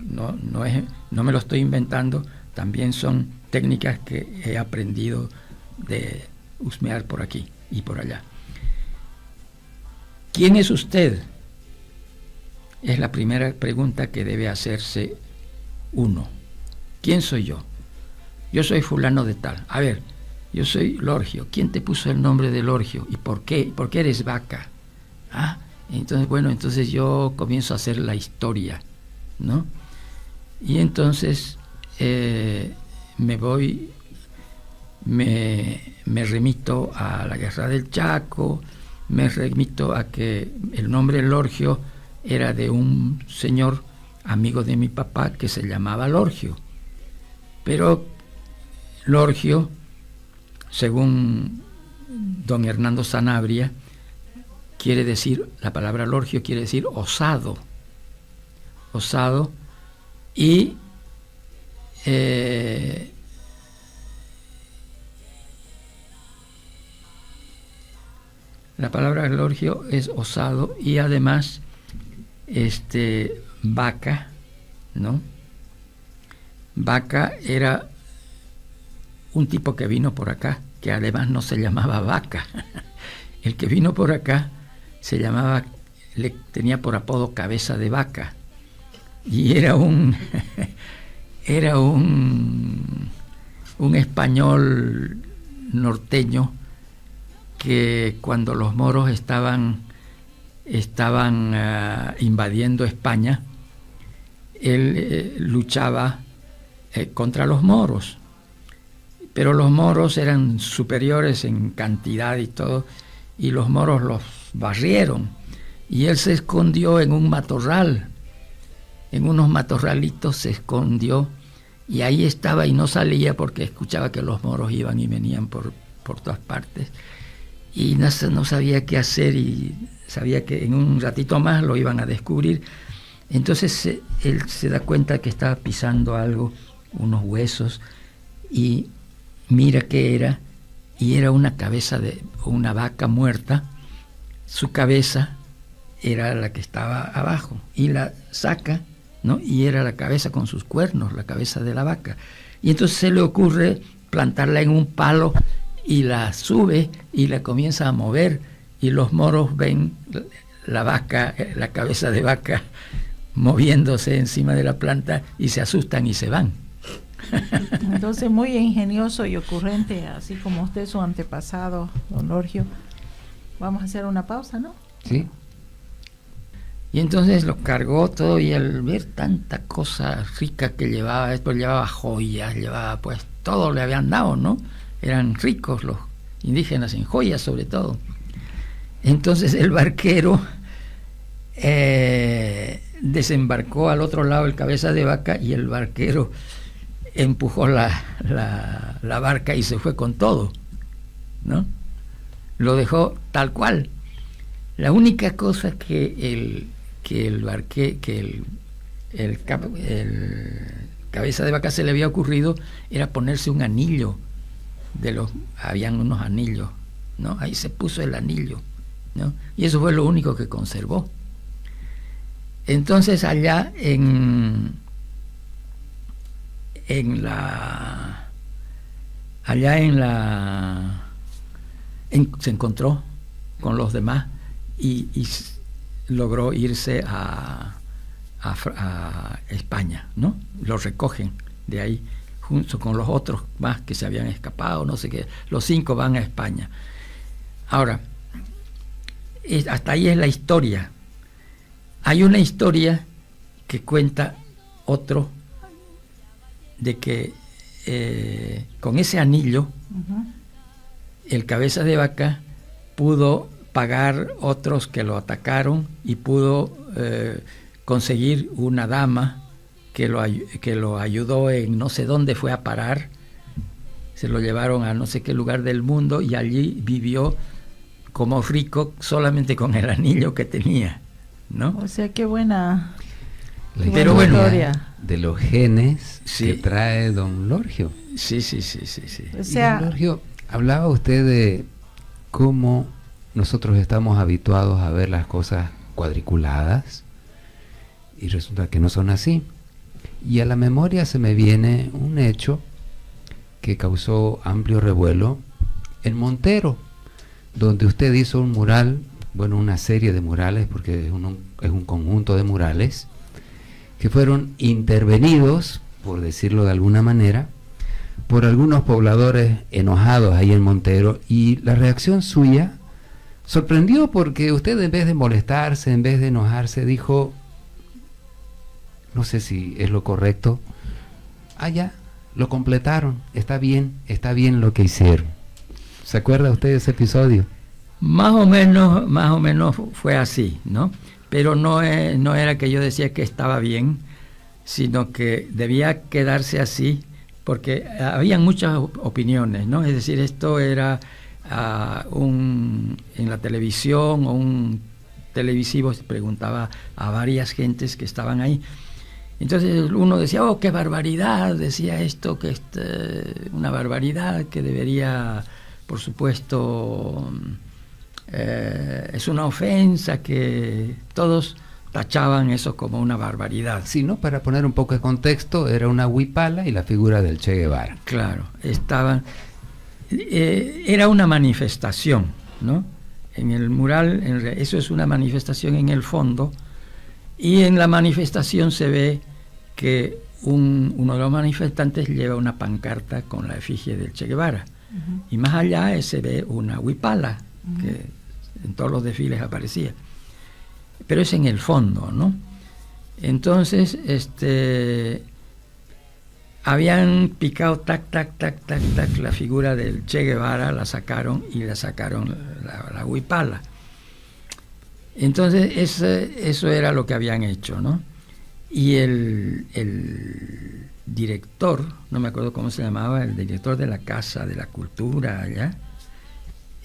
no me lo estoy inventando, también son técnicas que he aprendido de husmear por aquí y por allá. ¿Quién es usted? Es la primera pregunta que debe hacerse uno. ¿Quién soy yo? Yo soy fulano de tal. A ver, yo soy Lorgio. ¿Quién te puso el nombre de Lorgio? ¿Y por qué? ¿Por qué eres vaca? Entonces yo comienzo a hacer la historia, ¿no? Y entonces me remito a la guerra del Chaco, me remito a que el nombre Lorgio era de un señor amigo de mi papá que se llamaba Lorgio. Pero Lorgio, según don Hernando Sanabria, la palabra Lorgio quiere decir osado, y la palabra Lorgio es osado, y además vaca, ¿no? Vaca era un tipo que vino por acá, que además no se llamaba Vaca. El que vino por acá tenía por apodo Cabeza de Vaca, y era un español norteño que cuando los moros estaban invadiendo España, él luchaba contra los moros, pero los moros eran superiores en cantidad y todo, y los moros los barrieron, y él se escondió en un matorral, en unos matorralitos se escondió, y ahí estaba y no salía porque escuchaba que los moros iban y venían por todas partes, y no sabía qué hacer, y sabía que en un ratito más lo iban a descubrir. Entonces él se da cuenta que estaba pisando algo, unos huesos, y mira qué era, y era una cabeza de una vaca muerta. Su cabeza era la que estaba abajo, y la saca, ¿no? Y era la cabeza con sus cuernos, la cabeza de la vaca. Y entonces se le ocurre plantarla en un palo, y la sube y la comienza a mover, y los moros ven la vaca, la cabeza de vaca, moviéndose encima de la planta, y se asustan y se van. Entonces, muy ingenioso y ocurrente, así como usted, su antepasado, don Lorgio. Vamos a hacer una pausa, ¿no? Sí. Y entonces lo cargó todo, y al ver tanta cosa rica que llevaba, después llevaba joyas, llevaba pues todo le habían dado, ¿no? Eran ricos los indígenas en joyas sobre todo. Entonces el barquero desembarcó al otro lado el Cabeza de Vaca, y el barquero empujó la barca y se fue con todo, ¿no? Lo dejó tal cual. La única cosa que el Cabeza de Vaca se le había ocurrido era ponerse un anillo habían unos anillos, ¿no? Ahí se puso el anillo, ¿no? Y eso fue lo único que conservó. Entonces allá se encontró con los demás y logró irse a España, ¿no? Lo recogen de ahí junto con los otros más que se habían escapado, no sé qué. Los 5 van a España. Ahora, hasta ahí es la historia. Hay una historia que cuenta otro de que con ese anillo el Cabeza de Vaca pudo pagar otros que lo atacaron y pudo conseguir una dama que lo ayudó en no sé dónde fue a parar. Se lo llevaron a no sé qué lugar del mundo y allí vivió como rico solamente con el anillo que tenía, ¿no? O sea, qué buena. Pero bueno, historia de los genes sí, que trae don Lorgio. Sí. O sea, don Lorgio, hablaba usted de cómo nosotros estamos habituados a ver las cosas cuadriculadas y resulta que no son así. Y a la memoria se me viene un hecho que causó amplio revuelo en Montero, donde usted hizo un mural, bueno, una serie de murales, porque es un conjunto de murales, que fueron intervenidos, por decirlo de alguna manera, por algunos pobladores enojados ahí en Montero, y la reacción suya sorprendió porque usted, en vez de molestarse, en vez de enojarse, dijo, no sé si es lo correcto, ya, lo completaron, está bien lo que hicieron. ¿Se acuerda usted de ese episodio? Más o menos fue así, ¿no? Pero no era que yo decía que estaba bien, sino que debía quedarse así, porque habían muchas opiniones, ¿no? Es decir, esto era en la televisión o un televisivo, se preguntaba a varias gentes que estaban ahí. Entonces uno decía, oh, qué barbaridad, decía esto, que una barbaridad, que debería, por supuesto, es una ofensa, que todos tachaban eso como una barbaridad. Sí, ¿no? Para poner un poco de contexto, era una huipala y la figura del Che Guevara. Claro, era una manifestación, ¿no? En el mural, eso es una manifestación en el fondo, y en la manifestación se ve que uno de los manifestantes lleva una pancarta con la efigie del Che Guevara, y más allá se ve una huipala, que en todos los desfiles aparecía, pero es en el fondo, ¿no? Entonces habían picado tac la figura del Che Guevara, la sacaron la huipala. Entonces eso era lo que habían hecho, ¿no? Y el director, no me acuerdo cómo se llamaba, el director de la Casa de la Cultura allá,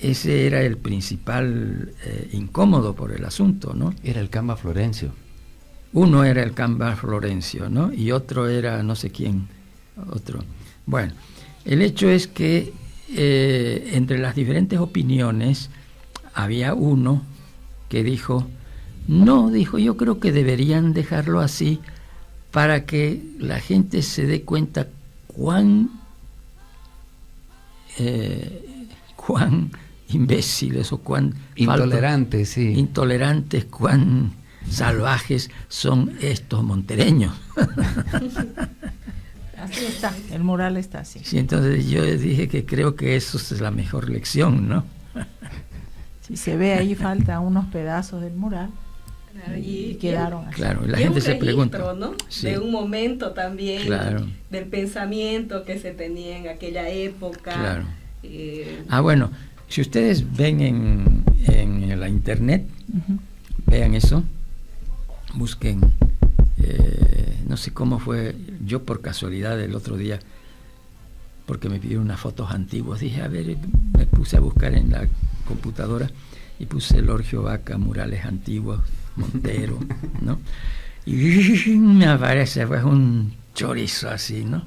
ese era el principal incómodo por el asunto, ¿no? Era el Camba Florencio. Uno era el Camba Florencio, ¿no? Y otro era no sé quién, otro. Bueno, el hecho es que entre las diferentes opiniones había uno que dijo, yo creo que deberían dejarlo así para que la gente se dé cuenta cuán imbéciles o cuán intolerantes, cuán salvajes son estos montereños. Así está, el mural está así. Sí, entonces yo dije que creo que eso es la mejor lección, ¿no? Si se ve ahí, falta unos pedazos del mural. Claro, y quedaron así. Claro, la y gente un se pregunta, registro, ¿no? sí, De un momento también, claro, del pensamiento que se tenía en aquella época. claro. eh, Bueno, si ustedes ven en la internet, Ujú. vean eso, busquen, no sé cómo fue, yo por casualidad el otro día, porque me pidieron unas fotos antiguas, dije, a ver, me puse a buscar en la computadora y puse Lorgio Vaca, murales antiguos, Montero, ¿no? Y me aparece pues un chorizo así, ¿no?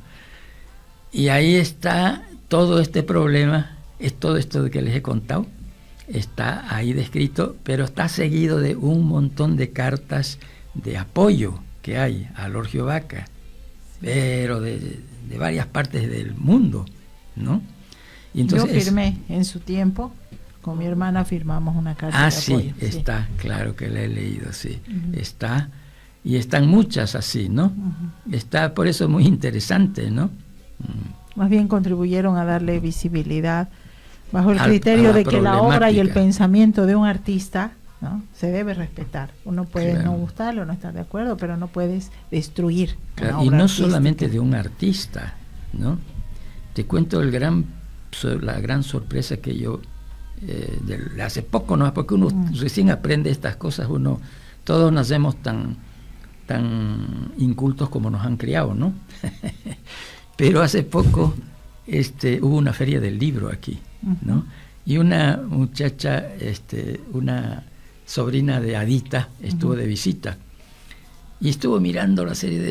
Y ahí está todo este problema, es todo esto que les he contado, está ahí descrito, pero está seguido de un montón de cartas de apoyo que hay a Lorgio Vaca, pero de varias partes del mundo, ¿no? Y entonces Yo firmé en su tiempo, con mi hermana firmamos una carta de sí, apoyo. está, claro que la he leído, sí, Ujú. está, y están muchas así, ¿no? Ujú. Está por eso muy interesante, ¿no? Más bien contribuyeron a darle visibilidad bajo el A criterio la de que la obra y el problemática. pensamiento de un artista, ¿no?, se debe respetar. Uno puede Claro. no gustarlo, no estar de acuerdo, pero no puedes destruir Claro, una y obra no artística. solamente de un artista, ¿no? Te cuento la gran sorpresa que yo de hace poco, ¿no? Porque uno recién aprende estas cosas, todos nacemos tan incultos como nos han criado, ¿no? Pero hace poco hubo una feria del libro aquí, ¿no? Y una muchacha, una sobrina de Adita, estuvo de visita y estuvo mirando la feria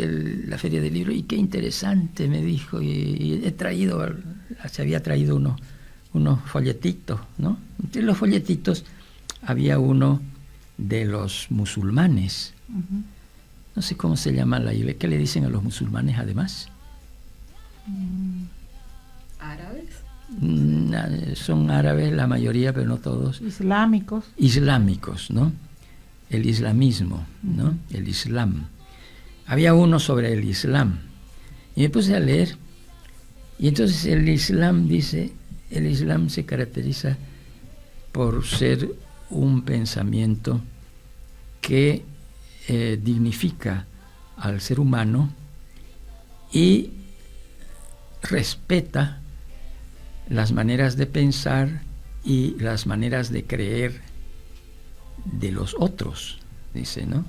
del libro, y qué interesante, me dijo, y se había traído unos folletitos, ¿no? Entre los folletitos había uno de los musulmanes. Ujú. No sé cómo se llama la iglesia. ¿Qué le dicen a los musulmanes además? ¿Árabes? Son árabes la mayoría, pero no todos. Islámicos. Islámicos, ¿no? El islamismo, ¿no? El islam. Había uno sobre el islam. Y me puse a leer. Y entonces el islam dice, el islam se caracteriza por ser un pensamiento que dignifica al ser humano y respeta las maneras de pensar y las maneras de creer de los otros, dice, ¿no?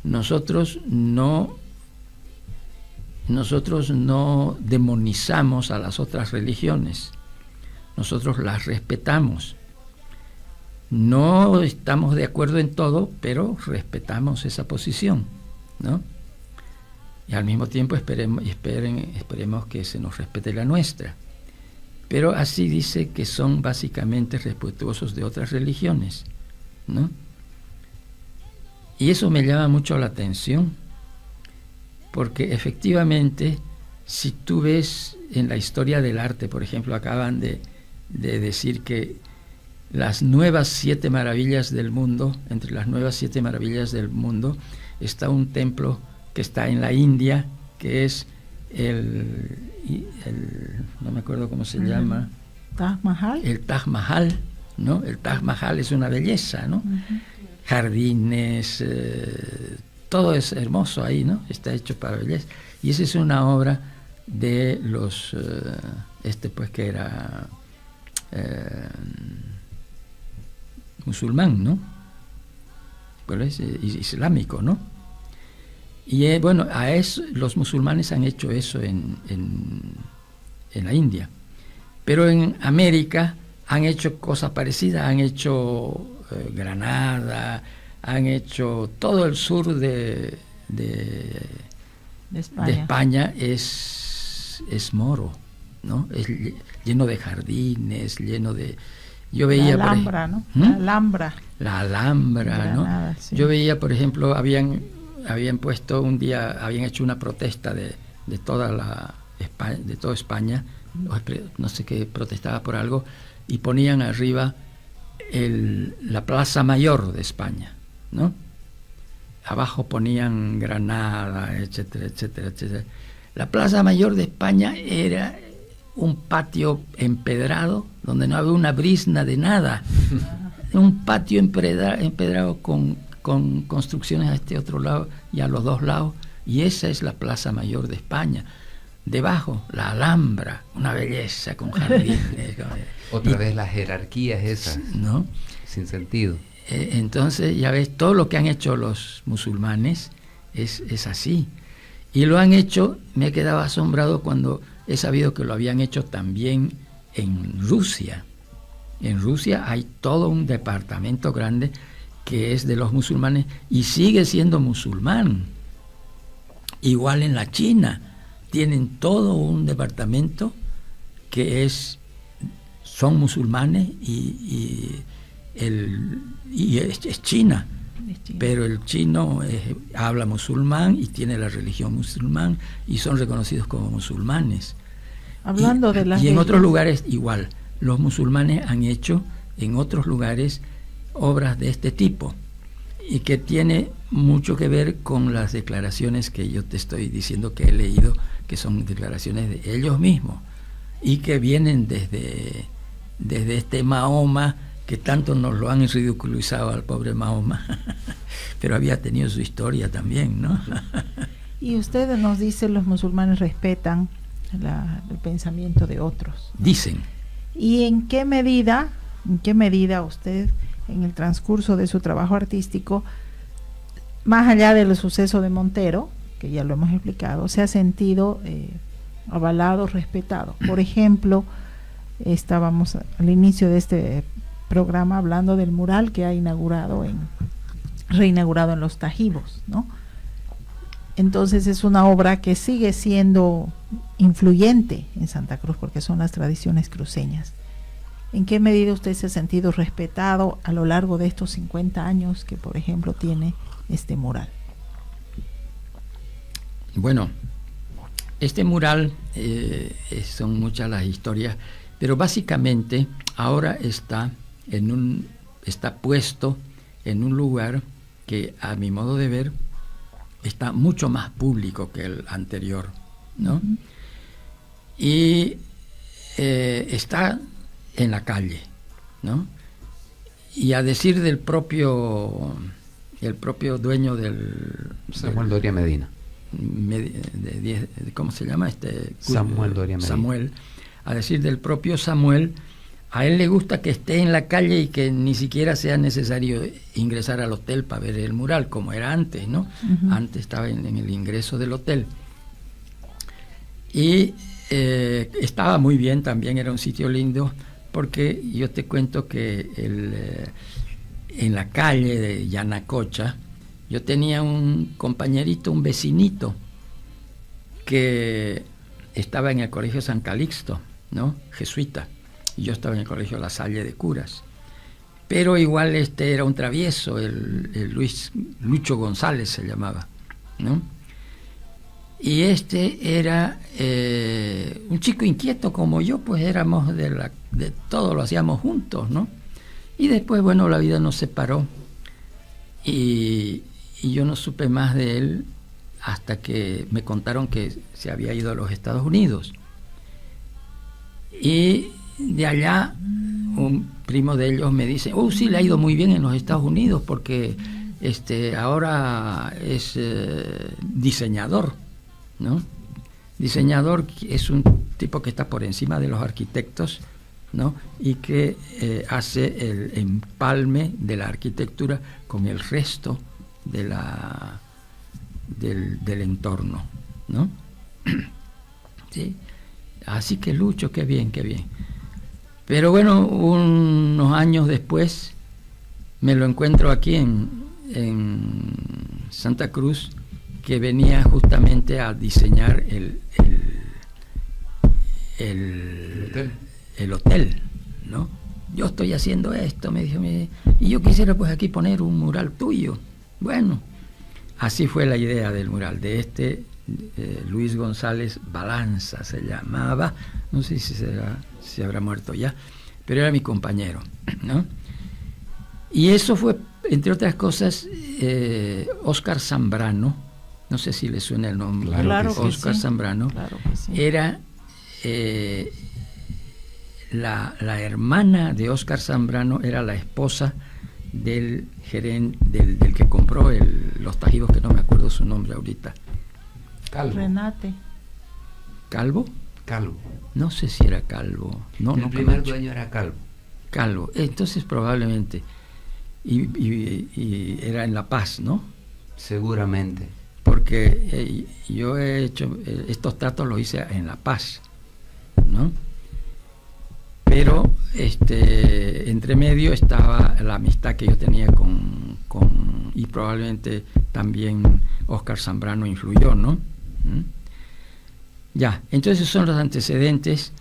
Nosotros no demonizamos a las otras religiones, nosotros las respetamos. No estamos de acuerdo en todo, pero respetamos esa posición, ¿no? Y al mismo tiempo esperemos que se nos respete la nuestra. Pero así dice que son básicamente respetuosos de otras religiones, ¿no? Y eso me llama mucho la atención, porque efectivamente, si tú ves en la historia del arte, por ejemplo, acaban de decir que las nuevas 7 maravillas del mundo, entre las nuevas 7 maravillas del mundo, está un templo que está en la India, que es no me acuerdo cómo se llama. Taj Mahal. El Taj Mahal, ¿no? El Taj Mahal es una belleza, ¿no? Ujú. Jardines, todo es hermoso ahí, ¿no? Está hecho para belleza. Y esa es una obra de los, pues que era musulmán, ¿no? Pero es islámico, ¿no? Y bueno, a eso los musulmanes han hecho eso en la India. Pero en América han hecho cosas parecidas, han hecho Granada, han hecho todo el sur de España es moro, ¿no? Es lleno de jardines, lleno de... Yo veía la Alhambra, ¿no? La Alhambra, Granada, ¿no? Sí. Yo veía, por ejemplo, habían puesto un día, habían hecho una protesta de toda España, no sé qué, protestaba por algo, y ponían arriba la Plaza Mayor de España, ¿no? Abajo ponían Granada, etcétera, etcétera, etcétera. La Plaza Mayor de España era un patio empedrado donde no había una brizna de nada, un patio empedrado con con construcciones a este otro lado y a los dos lados, y esa es la Plaza Mayor de España. Debajo, la Alhambra, una belleza con jardines. Otra vez la jerarquía es esa, ¿no? Sin sentido. Entonces, ya ves, todo lo que han hecho los musulmanes es así. Y lo han hecho, me he quedado asombrado cuando he sabido que lo habían hecho también en Rusia. En Rusia hay todo un departamento grande que es de los musulmanes y sigue siendo musulmán. Igual en la China, tienen todo un departamento que son musulmanes y es China. Pero el chino habla musulmán y tiene la religión musulmán y son reconocidos como musulmanes. Hablando de las y en leyes. otros lugares igual, los musulmanes han hecho en otros lugares obras de este tipo y que tiene mucho que ver con las declaraciones que yo te estoy diciendo que he leído, que son declaraciones de ellos mismos y que vienen desde este Mahoma, que tanto nos lo han ridiculizado al pobre Mahoma, pero había tenido su historia también, ¿no? Y usted nos dice, los musulmanes respetan el pensamiento de otros. Dicen. ¿Y en qué medida usted, en el transcurso de su trabajo artístico, más allá del suceso de Montero, que ya lo hemos explicado, se ha sentido avalado, respetado? Por ejemplo, estábamos al inicio de este programa hablando del mural que ha reinaugurado en Los Tajivos, ¿no? Entonces es una obra que sigue siendo influyente en Santa Cruz porque son las tradiciones cruceñas. ¿En qué medida usted se ha sentido respetado a lo largo de estos 50 años que, por ejemplo, tiene este mural? Bueno, este mural, son muchas las historias, pero básicamente ahora está puesto en un lugar que, a mi modo de ver, está mucho más público que el anterior, ¿no? Uh-huh. Y está en la calle, ¿no? Y a decir del propio dueño del Samuel Doria Medina. ¿Cómo se llama? Samuel Doria Medina. Samuel, a decir del propio Samuel, a él le gusta que esté en la calle y que ni siquiera sea necesario ingresar al hotel para ver el mural, como era antes, ¿no? Uh-huh. Antes estaba en el ingreso del hotel. Y estaba muy bien también, era un sitio lindo, porque yo te cuento que en la calle de Yanacocha, yo tenía un compañerito, un vecinito, que estaba en el colegio San Calixto, ¿no? Jesuita. Y yo estaba en el colegio La Salle de Curas. Pero igual era un travieso, el Lucho González se llamaba, ¿no? Y era un chico inquieto como yo, pues éramos de todo lo hacíamos juntos, ¿no? Y después, bueno, la vida nos separó y yo no supe más de él hasta que me contaron que se había ido a los Estados Unidos. Y de allá un primo de ellos me dice, sí, le ha ido muy bien en los Estados Unidos porque ahora es diseñador, ¿no? Diseñador es un tipo que está por encima de los arquitectos, ¿no? Y que hace el empalme de la arquitectura con el resto de del entorno, ¿no? ¿Sí? Así que Lucho, qué bien, qué bien. Pero bueno, unos años después me lo encuentro aquí en Santa Cruz, que venía justamente a diseñar el hotel, ¿no? Yo estoy haciendo esto, me dijo, y yo quisiera pues aquí poner un mural tuyo. Bueno, así fue la idea del mural, de Luis González Balanza se llamaba, no sé si habrá muerto ya, pero era mi compañero, ¿no? Y eso fue, entre otras cosas, Óscar Zambrano, no sé si le suena el nombre, claro Óscar sí. Zambrano, claro que sí. Era la hermana de Óscar Zambrano, era la esposa del gerente, del que compró los tajidos, que no me acuerdo su nombre ahorita. Calvo. Renate. ¿Calvo? Calvo. No sé si era Calvo. No, el no, primer Camacho. dueño era Calvo. Calvo. Entonces probablemente. Y era en La Paz, ¿no? Seguramente. Porque yo he hecho estos tratos, los hice en La Paz, ¿no? Pero entre medio estaba la amistad que yo tenía y probablemente también Óscar Zambrano influyó, ¿no? Ya, entonces son los antecedentes,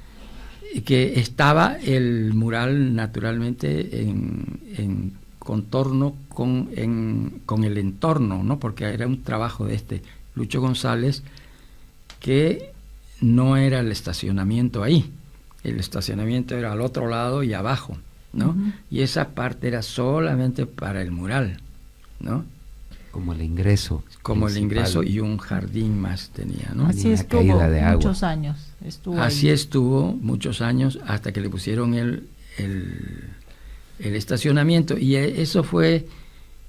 que estaba el mural naturalmente en contorno con el entorno, ¿no? Porque era un trabajo de Lucho González, que no era el estacionamiento ahí. El estacionamiento era al otro lado y abajo, ¿no? Uh-huh. Y esa parte era solamente para el mural, ¿no? Como el ingreso. Como principal. El ingreso, y un jardín más tenía, ¿no? Así estuvo muchos años. Así estuvo muchos años, hasta que le pusieron el estacionamiento. Y eso fue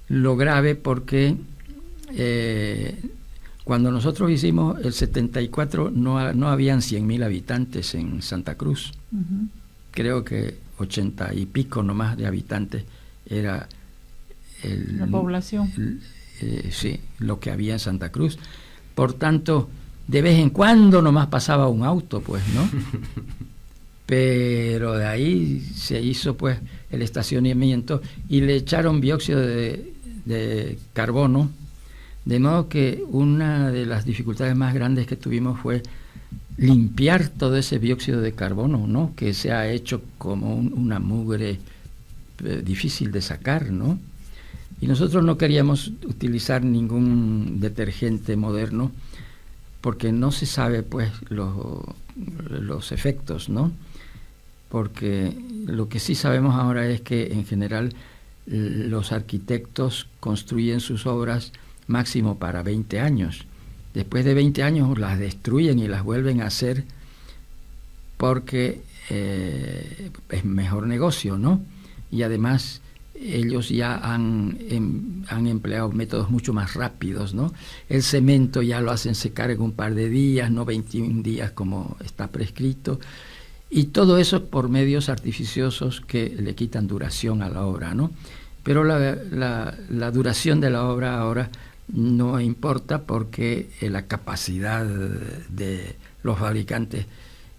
lo grave, porque cuando nosotros hicimos el 74 no habían 100.000 habitantes en Santa Cruz. Uh-huh. Creo que 80 y pico nomás de habitantes era la población. Sí, lo que había en Santa Cruz. Por tanto, de vez en cuando nomás pasaba un auto, pues, ¿no? Pero de ahí se hizo, pues, el estacionamiento y le echaron dióxido de carbono. De modo que una de las dificultades más grandes que tuvimos fue limpiar todo ese dióxido de carbono, ¿no? Que se ha hecho como una mugre difícil de sacar, ¿no? Y nosotros no queríamos utilizar ningún detergente moderno, porque no se sabe, pues, los efectos, ¿no? Porque lo que sí sabemos ahora es que, en general, los arquitectos construyen sus obras máximo para 20 años. Después de 20 años las destruyen y las vuelven a hacer, porque es mejor negocio, ¿no? Y además ellos ya han empleado métodos mucho más rápidos, ¿no? El cemento ya lo hacen secar en un par de días, no 21 días como está prescrito, y todo eso por medios artificiosos que le quitan duración a la obra, ¿no? Pero la duración de la obra ahora no importa, porque la capacidad de los fabricantes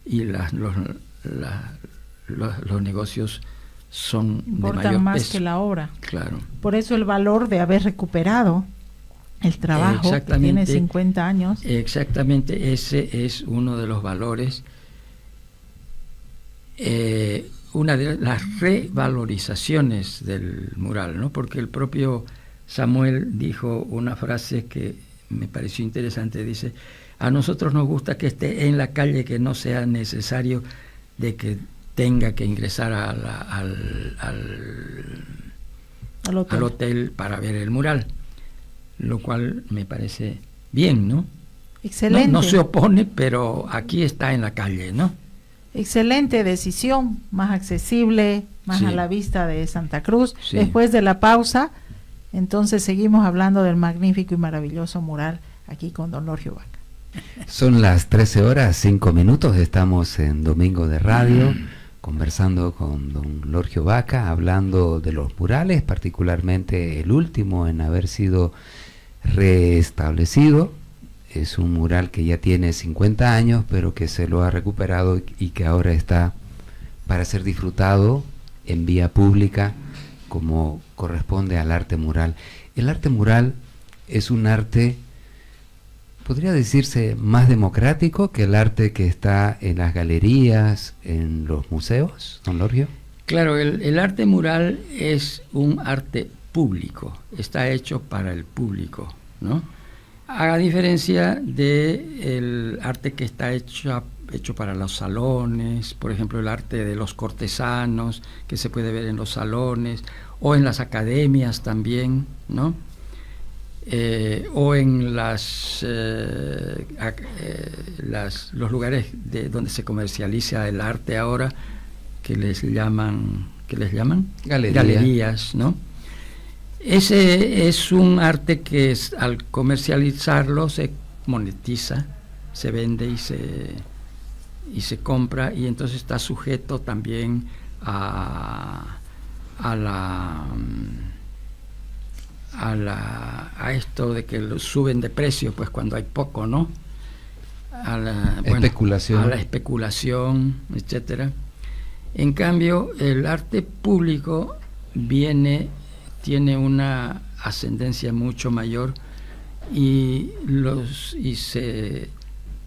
y los negocios son importan de mayor más peso que la obra. Claro. Por eso el valor de haber recuperado el trabajo que tiene 50 años. Exactamente, ese es uno de los valores. Una de las revalorizaciones del mural, ¿no? Porque el propio Samuel dijo una frase que me pareció interesante. Dice: a nosotros nos gusta que esté en la calle, que no sea necesario de que tenga que ingresar al hotel para ver el mural, lo cual me parece bien, ¿no? Excelente. No se opone, pero aquí está en la calle, ¿no? Excelente decisión, más accesible, más sí. a la vista de Santa Cruz. Sí. Después de la pausa, entonces seguimos hablando del magnífico y maravilloso mural aquí con don Lorgio Vaca. Son las 13:05, estamos en Domingo de Radio, conversando con don Lorgio Vaca, hablando de los murales, particularmente el último en haber sido restablecido. Es un mural que ya tiene 50 años, pero que se lo ha recuperado y que ahora está para ser disfrutado en vía pública, como corresponde al arte mural. El arte mural es un arte, podría decirse, más democrático que el arte que está en las galerías, en los museos, don Lorgio. Claro, el arte mural es un arte público, está hecho para el público, ¿no? A diferencia del arte que está hecho para los salones, por ejemplo, el arte de los cortesanos, que se puede ver en los salones, o en las academias también, ¿no? O en los lugares donde se comercializa el arte ahora, que les llaman galerías, ¿no? Ese es un arte que al comercializarlo se monetiza, se vende y se compra, y entonces está sujeto también a esto de que lo suben de precio, pues cuando hay poco, ¿no? A la especulación, etcétera. En cambio, el arte público tiene una ascendencia mucho mayor y se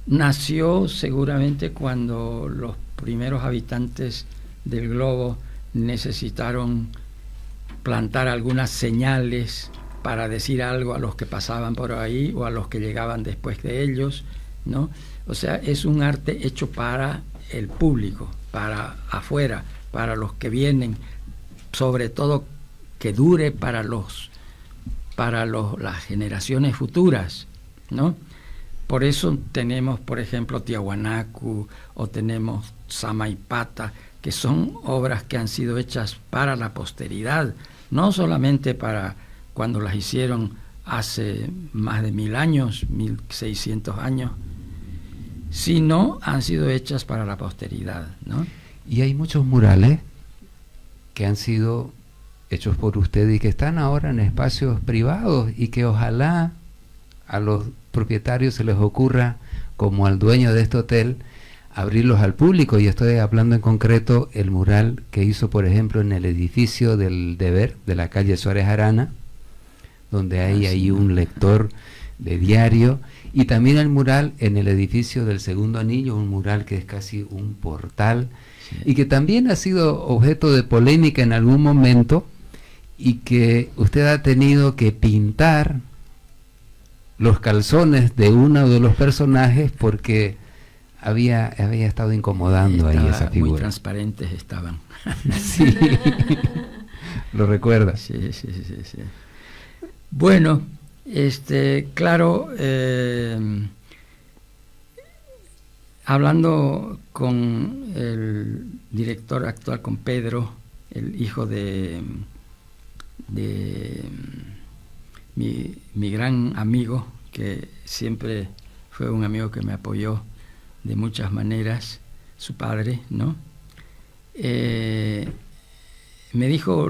nació seguramente cuando los primeros habitantes del globo necesitaron plantar algunas señales para decir algo a los que pasaban por ahí o a los que llegaban después de ellos, ¿no? O sea, es un arte hecho para el público, para afuera, para los que vienen, sobre todo que dure para las generaciones futuras, ¿no? Por eso tenemos, por ejemplo, Tiahuanacu o tenemos Samaipata, que son obras que han sido hechas para la posteridad, no solamente para cuando las hicieron hace más de 1000 años, 1600 años, sino han sido hechas para la posteridad, ¿no? Y hay muchos murales que han sido hechos por usted y que están ahora en espacios privados y que ojalá a los propietarios se les ocurra, como al dueño de este hotel, abrirlos al público. Y estoy hablando en concreto el mural que hizo, por ejemplo, en el edificio del Deber de la calle Suárez Arana, donde hay ahí un lector de diario, y también el mural en el edificio del Segundo Anillo, un mural que es casi un portal, y que también ha sido objeto de polémica en algún momento, y que usted ha tenido que pintar los calzones de uno de los personajes porque había estado incomodando ahí esa figura. Muy transparentes estaban. Sí, lo recuerda. Sí. Bueno, claro, hablando con el director actual, con Pedro, el hijo de mi gran amigo, que siempre fue un amigo que me apoyó de muchas maneras, su padre, ¿no? Me dijo,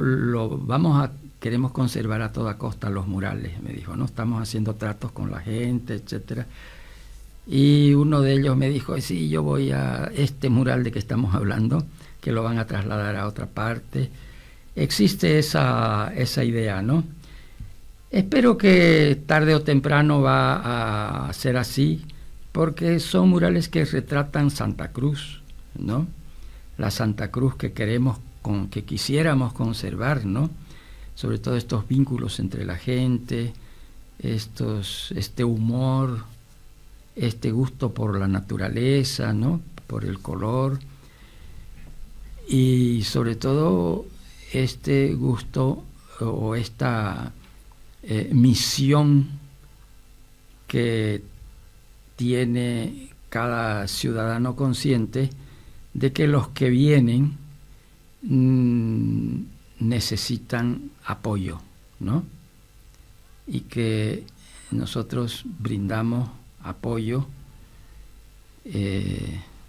queremos conservar a toda costa los murales, me dijo, ¿no? Estamos haciendo tratos con la gente, etcétera. Y uno de ellos me dijo, sí, yo voy a este mural de que estamos hablando, que lo van a trasladar a otra parte. Existe esa idea, ¿no? Espero que tarde o temprano va a ser así, porque son murales que retratan Santa Cruz, ¿no? La Santa Cruz que quisiéramos conservar, ¿no? Sobre todo estos vínculos entre la gente, este humor, este gusto por la naturaleza, ¿no? Por el color, y sobre todo este gusto o esta misión que tiene cada ciudadano consciente de que los que vienen necesitan apoyo, ¿no? Y que nosotros brindamos apoyo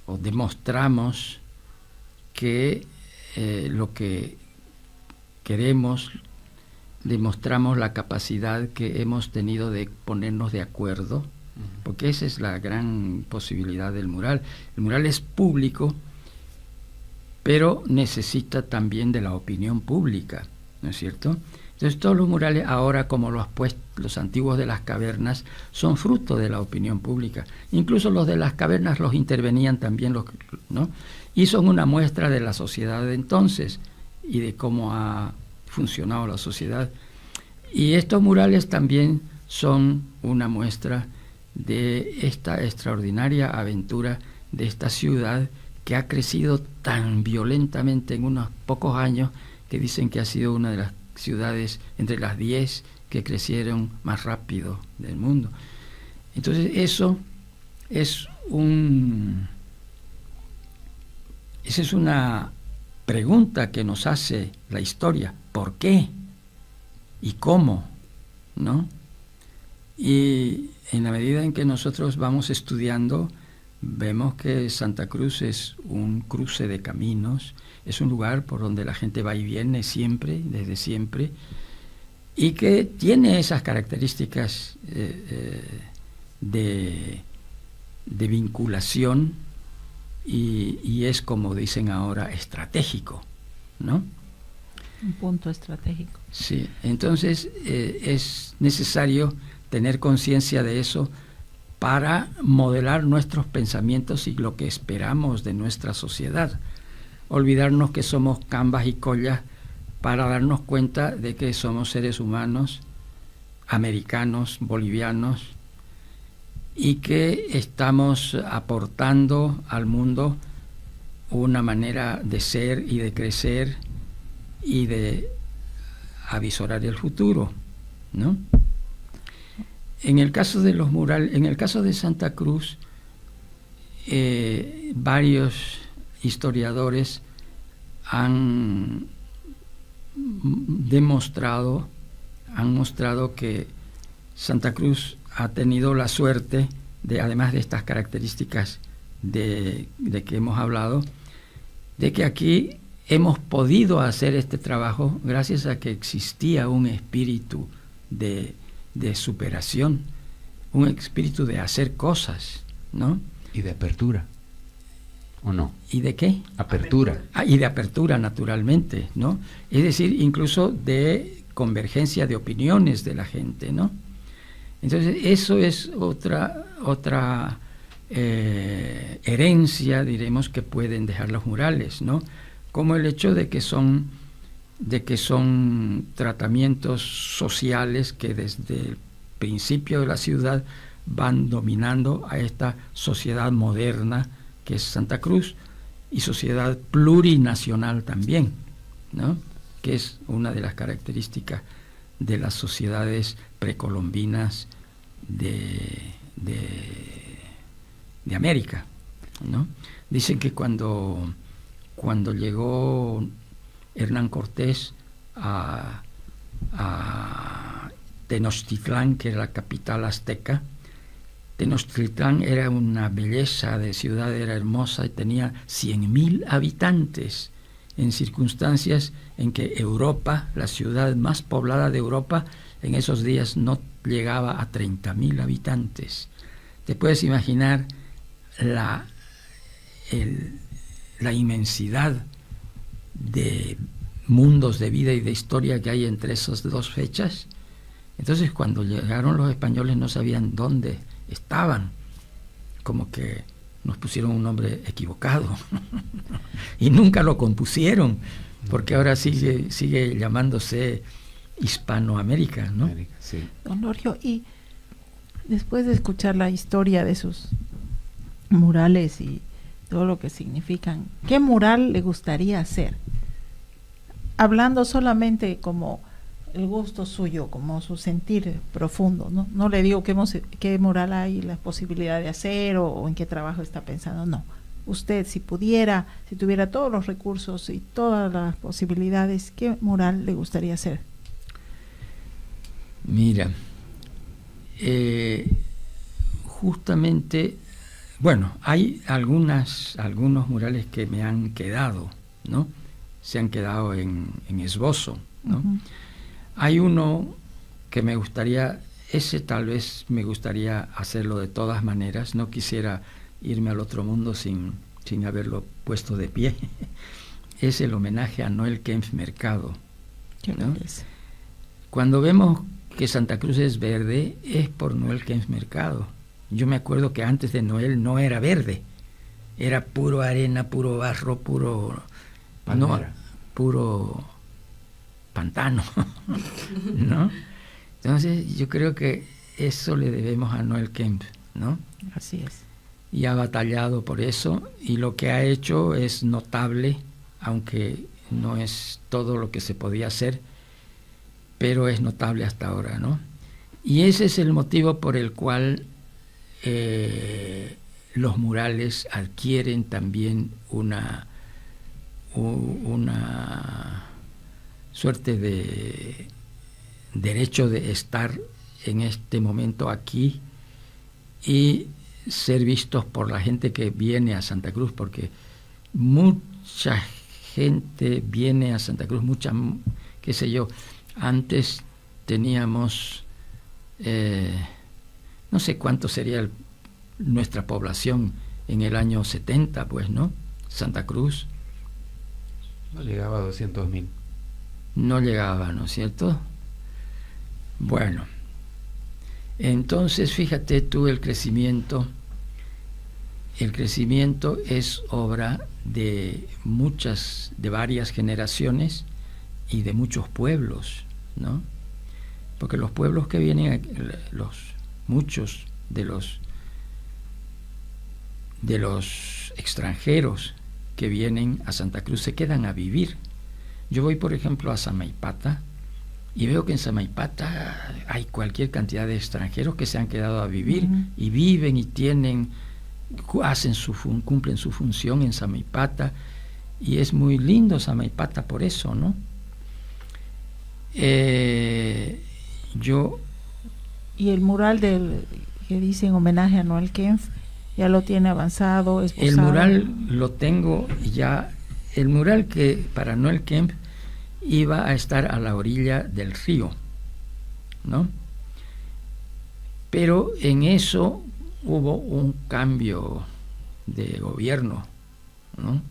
o demostramos que lo que queremos, demostramos la capacidad que hemos tenido de ponernos de acuerdo, porque esa es la gran posibilidad del mural. El mural es público, pero necesita también de la opinión pública, ¿no es cierto? Entonces todos los murales ahora, como los antiguos de las cavernas, son fruto de la opinión pública. Incluso los de las cavernas los intervenían también, ¿no? Y son una muestra de la sociedad de entonces y de cómo ha funcionado la sociedad. Y estos murales también son una muestra de esta extraordinaria aventura de esta ciudad que ha crecido tan violentamente en unos pocos años, que dicen que ha sido una de las ciudades entre las 10 que crecieron más rápido del mundo. Entonces esa es una pregunta que nos hace la historia. ¿Por qué? y cómo, ¿no? Y en la medida en que nosotros vamos estudiando, vemos que Santa Cruz es un cruce de caminos, es un lugar por donde la gente va y viene siempre, desde siempre, y que tiene esas características de vinculación y es, como dicen ahora, estratégico, ¿no? Un punto estratégico. Sí, entonces es necesario tener conciencia de eso para modelar nuestros pensamientos y lo que esperamos de nuestra sociedad. Olvidarnos que somos cambas y collas para darnos cuenta de que somos seres humanos, americanos, bolivianos, y que estamos aportando al mundo una manera de ser y de crecer y de avisorar el futuro, ¿no? En el caso de los murales, en el caso de Santa Cruz, varios historiadores han mostrado que Santa Cruz ha tenido la suerte de, además de estas características de que hemos hablado, de que aquí hemos podido hacer este trabajo gracias a que existía un espíritu de superación, un espíritu de hacer cosas, ¿no? Y de apertura, ¿o no? ¿Y de qué? Apertura. Y de apertura, naturalmente, ¿no? Es decir, incluso de convergencia de opiniones de la gente, ¿no? Entonces, eso es otra herencia, diremos, que pueden dejar los murales, ¿no? Como el hecho de que son tratamientos sociales que desde el principio de la ciudad van dominando a esta sociedad moderna que es Santa Cruz, y sociedad plurinacional también, ¿no? Que es una de las características de las sociedades precolombinas de América, ¿no? Dicen que cuando llegó Hernán Cortés a Tenochtitlán, que era la capital azteca, Tenochtitlán era una belleza de ciudad, era hermosa y tenía 100.000 habitantes, en circunstancias en que Europa, la ciudad más poblada de Europa, en esos días no llegaba a 30.000 habitantes. Te puedes imaginar la inmensidad de mundos de vida y de historia que hay entre esas dos fechas. Entonces, cuando llegaron los españoles no sabían dónde estaban, como que nos pusieron un nombre equivocado y nunca lo compusieron, porque ahora sigue llamándose Hispanoamérica, ¿no? Sí. Don Lorgio, y después de escuchar la historia de sus murales y todo lo que significan, ¿qué mural le gustaría hacer? Hablando solamente como el gusto suyo, como su sentir profundo, ¿no? No le digo qué mural hay la posibilidad de hacer o en qué trabajo está pensando, no. Usted, si pudiera, si tuviera todos los recursos y todas las posibilidades, ¿qué mural le gustaría hacer? Mira, justamente, bueno, hay algunos murales que me han quedado, ¿no? Se han quedado en esbozo, ¿no? Uh-huh. Hay uno que me gustaría, ese tal vez me gustaría hacerlo de todas maneras, no quisiera irme al otro mundo sin haberlo puesto de pie. Es el homenaje a Noel Kempff Mercado, ¿no? Cuando vemos que Santa Cruz es verde, es por Noel Kempff Mercado. Yo me acuerdo que antes de Noel no era verde, era puro arena, puro barro, puro pantano, ¿no? Entonces yo creo que eso le debemos a Noel Kempff, ¿no? Así es. Y ha batallado por eso, y lo que ha hecho es notable, aunque no es todo lo que se podía hacer, pero es notable hasta ahora, ¿no? Y ese es el motivo por el cual los murales adquieren también una suerte derecho de estar en este momento aquí y ser vistos por la gente que viene a Santa Cruz, porque mucha gente viene a Santa Cruz, mucha, qué sé yo, antes teníamos, no sé cuánto sería nuestra población en el año 70, pues, ¿no? Santa Cruz. No llegaba a 200.000. No llegaba, ¿no es cierto? Bueno, entonces fíjate tú el crecimiento es obra de varias generaciones y de muchos pueblos, ¿no? Porque los pueblos que vienen, muchos de los extranjeros que vienen a Santa Cruz se quedan a vivir. Yo voy, por ejemplo, a Samaipata y veo que en Samaipata hay cualquier cantidad de extranjeros que se han quedado a vivir y viven y cumplen su función en Samaipata, y es muy lindo Samaipata por eso, ¿no? Y el mural que dice en homenaje a Noel Kempff, ya lo tiene avanzado, esposado. El mural lo tengo ya. El mural que para Noel Kempff iba a estar a la orilla del río, ¿no? Pero en eso hubo un cambio de gobierno, ¿no?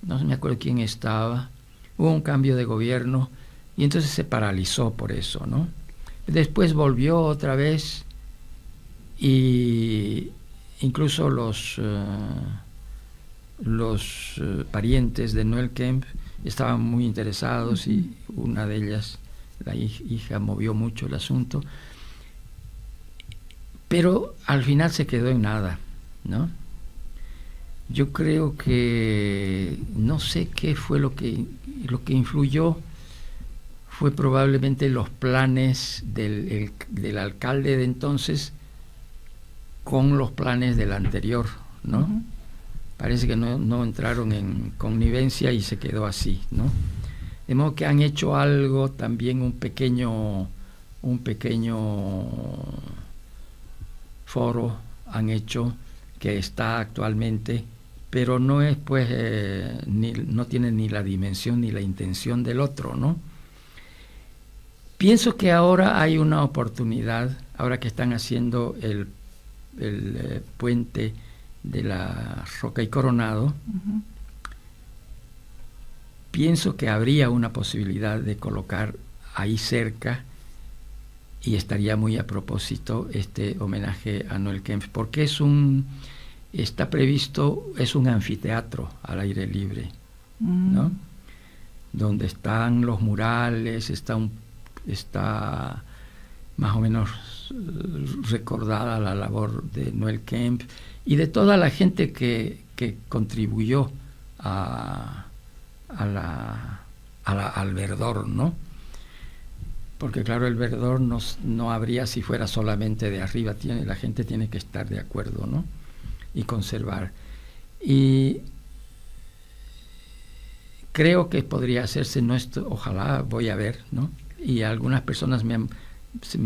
No me acuerdo quién estaba. Hubo un cambio de gobierno y entonces se paralizó por eso, ¿no? Después volvió otra vez y incluso los parientes de Noel Kempff estaban muy interesados y una de ellas, la hija, movió mucho el asunto, pero al final se quedó en nada, ¿no? Yo creo que no sé qué fue lo que influyó. Fue probablemente los planes del alcalde de entonces con los planes del anterior, ¿no? Parece que no entraron en connivencia y se quedó así, ¿no? De modo que han hecho algo también, un pequeño foro han hecho que está actualmente, pero no es, pues, no tiene ni la dimensión ni la intención del otro, ¿no? Pienso que ahora hay una oportunidad, ahora que están haciendo el puente de la Roca y Coronado, pienso que habría una posibilidad de colocar ahí cerca, y estaría muy a propósito, este homenaje a Noel Kempff, porque está previsto, es un anfiteatro al aire libre, ¿no? Donde están los murales, está más o menos recordada la labor de Noel Kempff y de toda la gente que contribuyó al verdor, ¿no? Porque claro, el verdor no habría si fuera solamente de arriba, la gente tiene que estar de acuerdo, ¿no? Y conservar. Y creo que podría hacerse, ojalá, voy a ver, ¿no? Y algunas personas me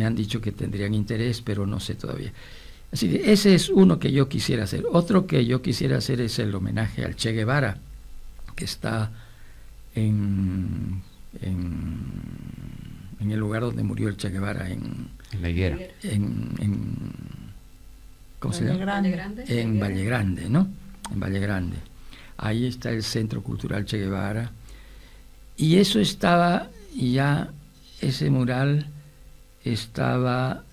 han dicho que tendrían interés, pero no sé todavía. Así que ese es uno que yo quisiera hacer. Otro que yo quisiera hacer es el homenaje al Che Guevara, que está en el lugar donde murió el Che Guevara, en La Higuera. ¿Cómo se llama? En Valle Grande, ¿no? En Valle Grande. Ahí está el Centro Cultural Che Guevara. Y eso estaba ya, ese mural estaba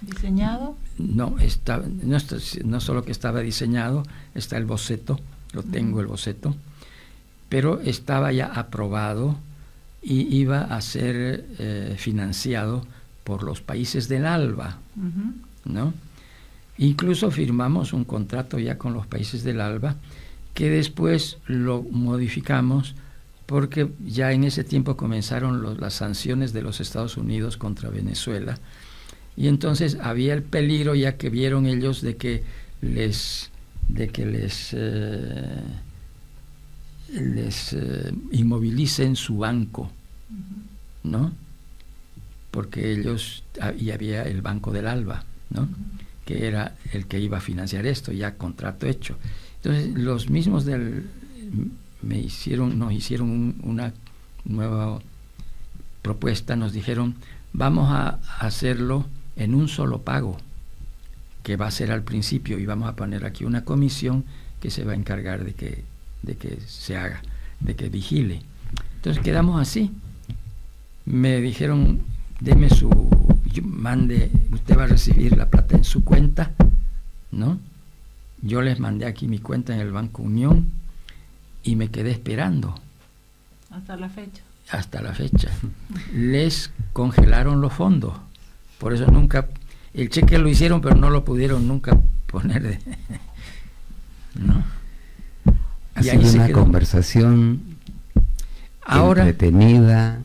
¿diseñado? No solo que estaba diseñado, está el boceto, lo tengo el boceto, pero estaba ya aprobado y iba a ser financiado por los países del ALBA, ¿no? Incluso firmamos un contrato ya con los países del ALBA, que después lo modificamos porque ya en ese tiempo comenzaron las sanciones de los Estados Unidos contra Venezuela, y entonces había el peligro, ya que vieron ellos, de que les inmovilicen su banco, ¿no? Porque ellos, y había el Banco del Alba, ¿no? Que era el que iba a financiar esto, ya contrato hecho. Entonces los mismos nos hicieron una nueva propuesta, nos dijeron, vamos a hacerlo en un solo pago, que va a ser al principio, y vamos a poner aquí una comisión que se va a encargar de que se haga, de que vigile. Entonces quedamos así. Me dijeron, mande, usted va a recibir la plata en su cuenta, ¿no? Yo les mandé aquí mi cuenta en el Banco Unión y me quedé esperando. Hasta la fecha. Hasta la fecha. Les congelaron los fondos. Por eso nunca, el cheque lo hicieron, pero no lo pudieron nunca poner ¿no? Ha sido una conversación entretenida,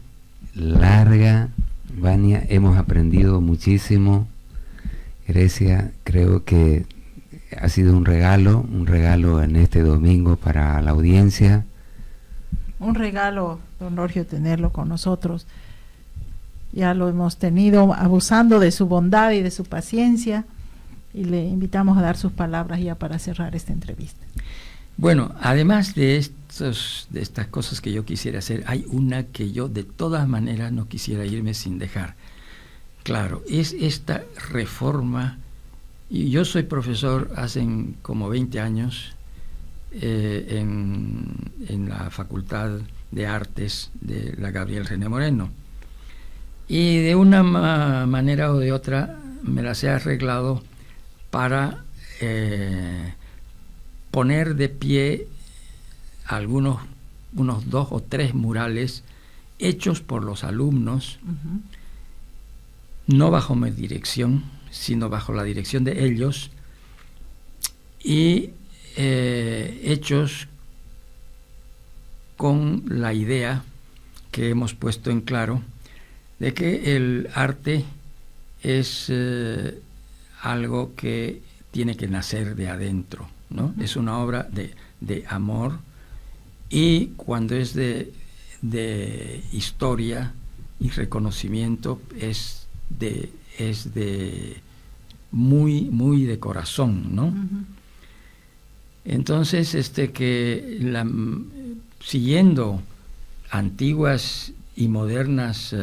larga. Vania, hemos aprendido muchísimo. Grecia, creo que ha sido un regalo en este domingo para la audiencia. Un regalo, don Lorgio, tenerlo con nosotros. Ya lo hemos tenido abusando de su bondad y de su paciencia, y le invitamos a dar sus palabras ya para cerrar esta entrevista. Bueno, además de estas cosas que yo quisiera hacer, hay una que yo de todas maneras no quisiera irme sin dejar. Claro, es esta reforma. Y yo soy profesor hace como 20 años en la Facultad de Artes de la Gabriel René Moreno. Y de una manera o de otra me las he arreglado para poner de pie unos 2 o 3 murales hechos por los alumnos, no bajo mi dirección, sino bajo la dirección de ellos, y hechos con la idea que hemos puesto en claro de que el arte es algo que tiene que nacer de adentro, ¿no? Es una obra de amor, y cuando es de historia y reconocimiento es de muy de corazón, ¿no? Entonces, siguiendo antiguas y modernas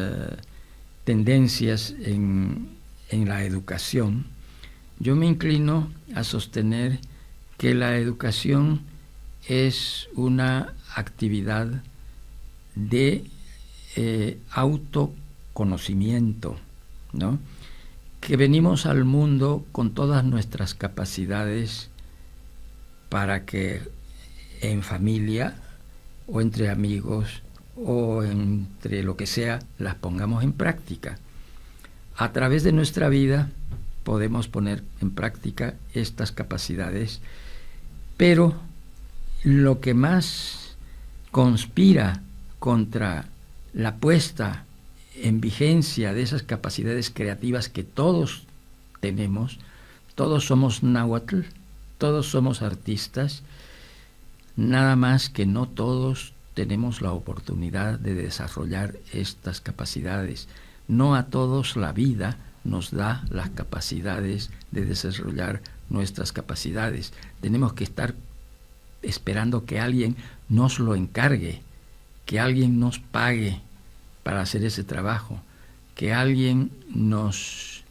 tendencias en la educación, yo me inclino a sostener que la educación es una actividad de autoconocimiento, ¿no? Que venimos al mundo con todas nuestras capacidades para que en familia o entre amigos o entre lo que sea las pongamos en práctica. A través de nuestra vida podemos poner en práctica estas capacidades, pero lo que más conspira contra la puesta en vigencia de esas capacidades creativas que todos tenemos, todos somos náhuatl, todos somos artistas, nada más que no todos tenemos la oportunidad de desarrollar estas capacidades. No a todos la vida nos da las capacidades de desarrollar nuestras capacidades. Tenemos que estar esperando que alguien nos lo encargue, que alguien nos pague para hacer ese trabajo, que alguien nos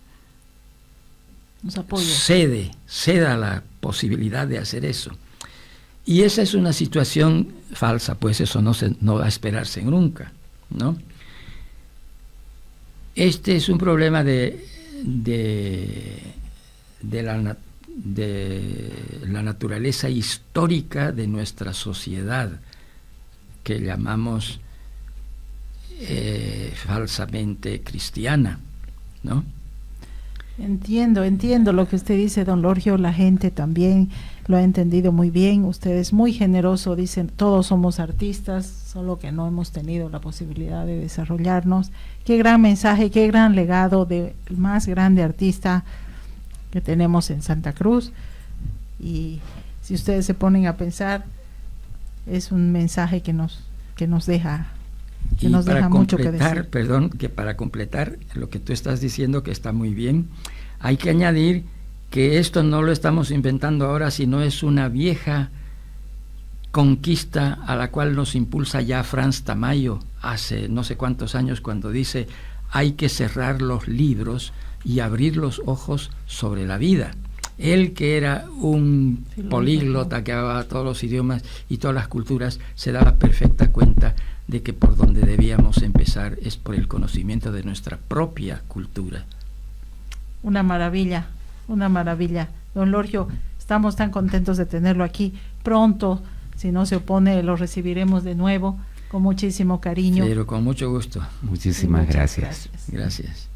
apoye, ceda la posibilidad de hacer eso. Y esa es una situación falsa, pues eso no va a esperarse nunca, ¿no? Este es un problema de la naturaleza histórica de nuestra sociedad, que llamamos falsamente cristiana, ¿no? Entiendo lo que usted dice, don Lorgio. La gente también lo ha entendido muy bien. Usted es muy generoso, dicen, todos somos artistas, solo que no hemos tenido la posibilidad de desarrollarnos. Qué gran mensaje, qué gran legado del más grande artista que tenemos en Santa Cruz. Y si ustedes se ponen a pensar, es un mensaje que nos deja, que y nos para deja mucho que completar, decir. perdón, que para completar lo que tú estás diciendo, que está muy bien, hay que añadir que esto no lo estamos inventando ahora, sino es una vieja conquista a la cual nos impulsa ya Franz Tamayo hace no sé cuántos años, cuando dice: hay que cerrar los libros y abrir los ojos sobre la vida. Él, que era un políglota que hablaba todos los idiomas y todas las culturas, se daba perfecta cuenta de que por donde debíamos empezar es por el conocimiento de nuestra propia cultura. Una maravilla, una maravilla. Don Lorgio, estamos tan contentos de tenerlo aquí. Pronto, si no se opone, lo recibiremos de nuevo con muchísimo cariño. Pero con mucho gusto. Muchísimas Muchas gracias. Gracias.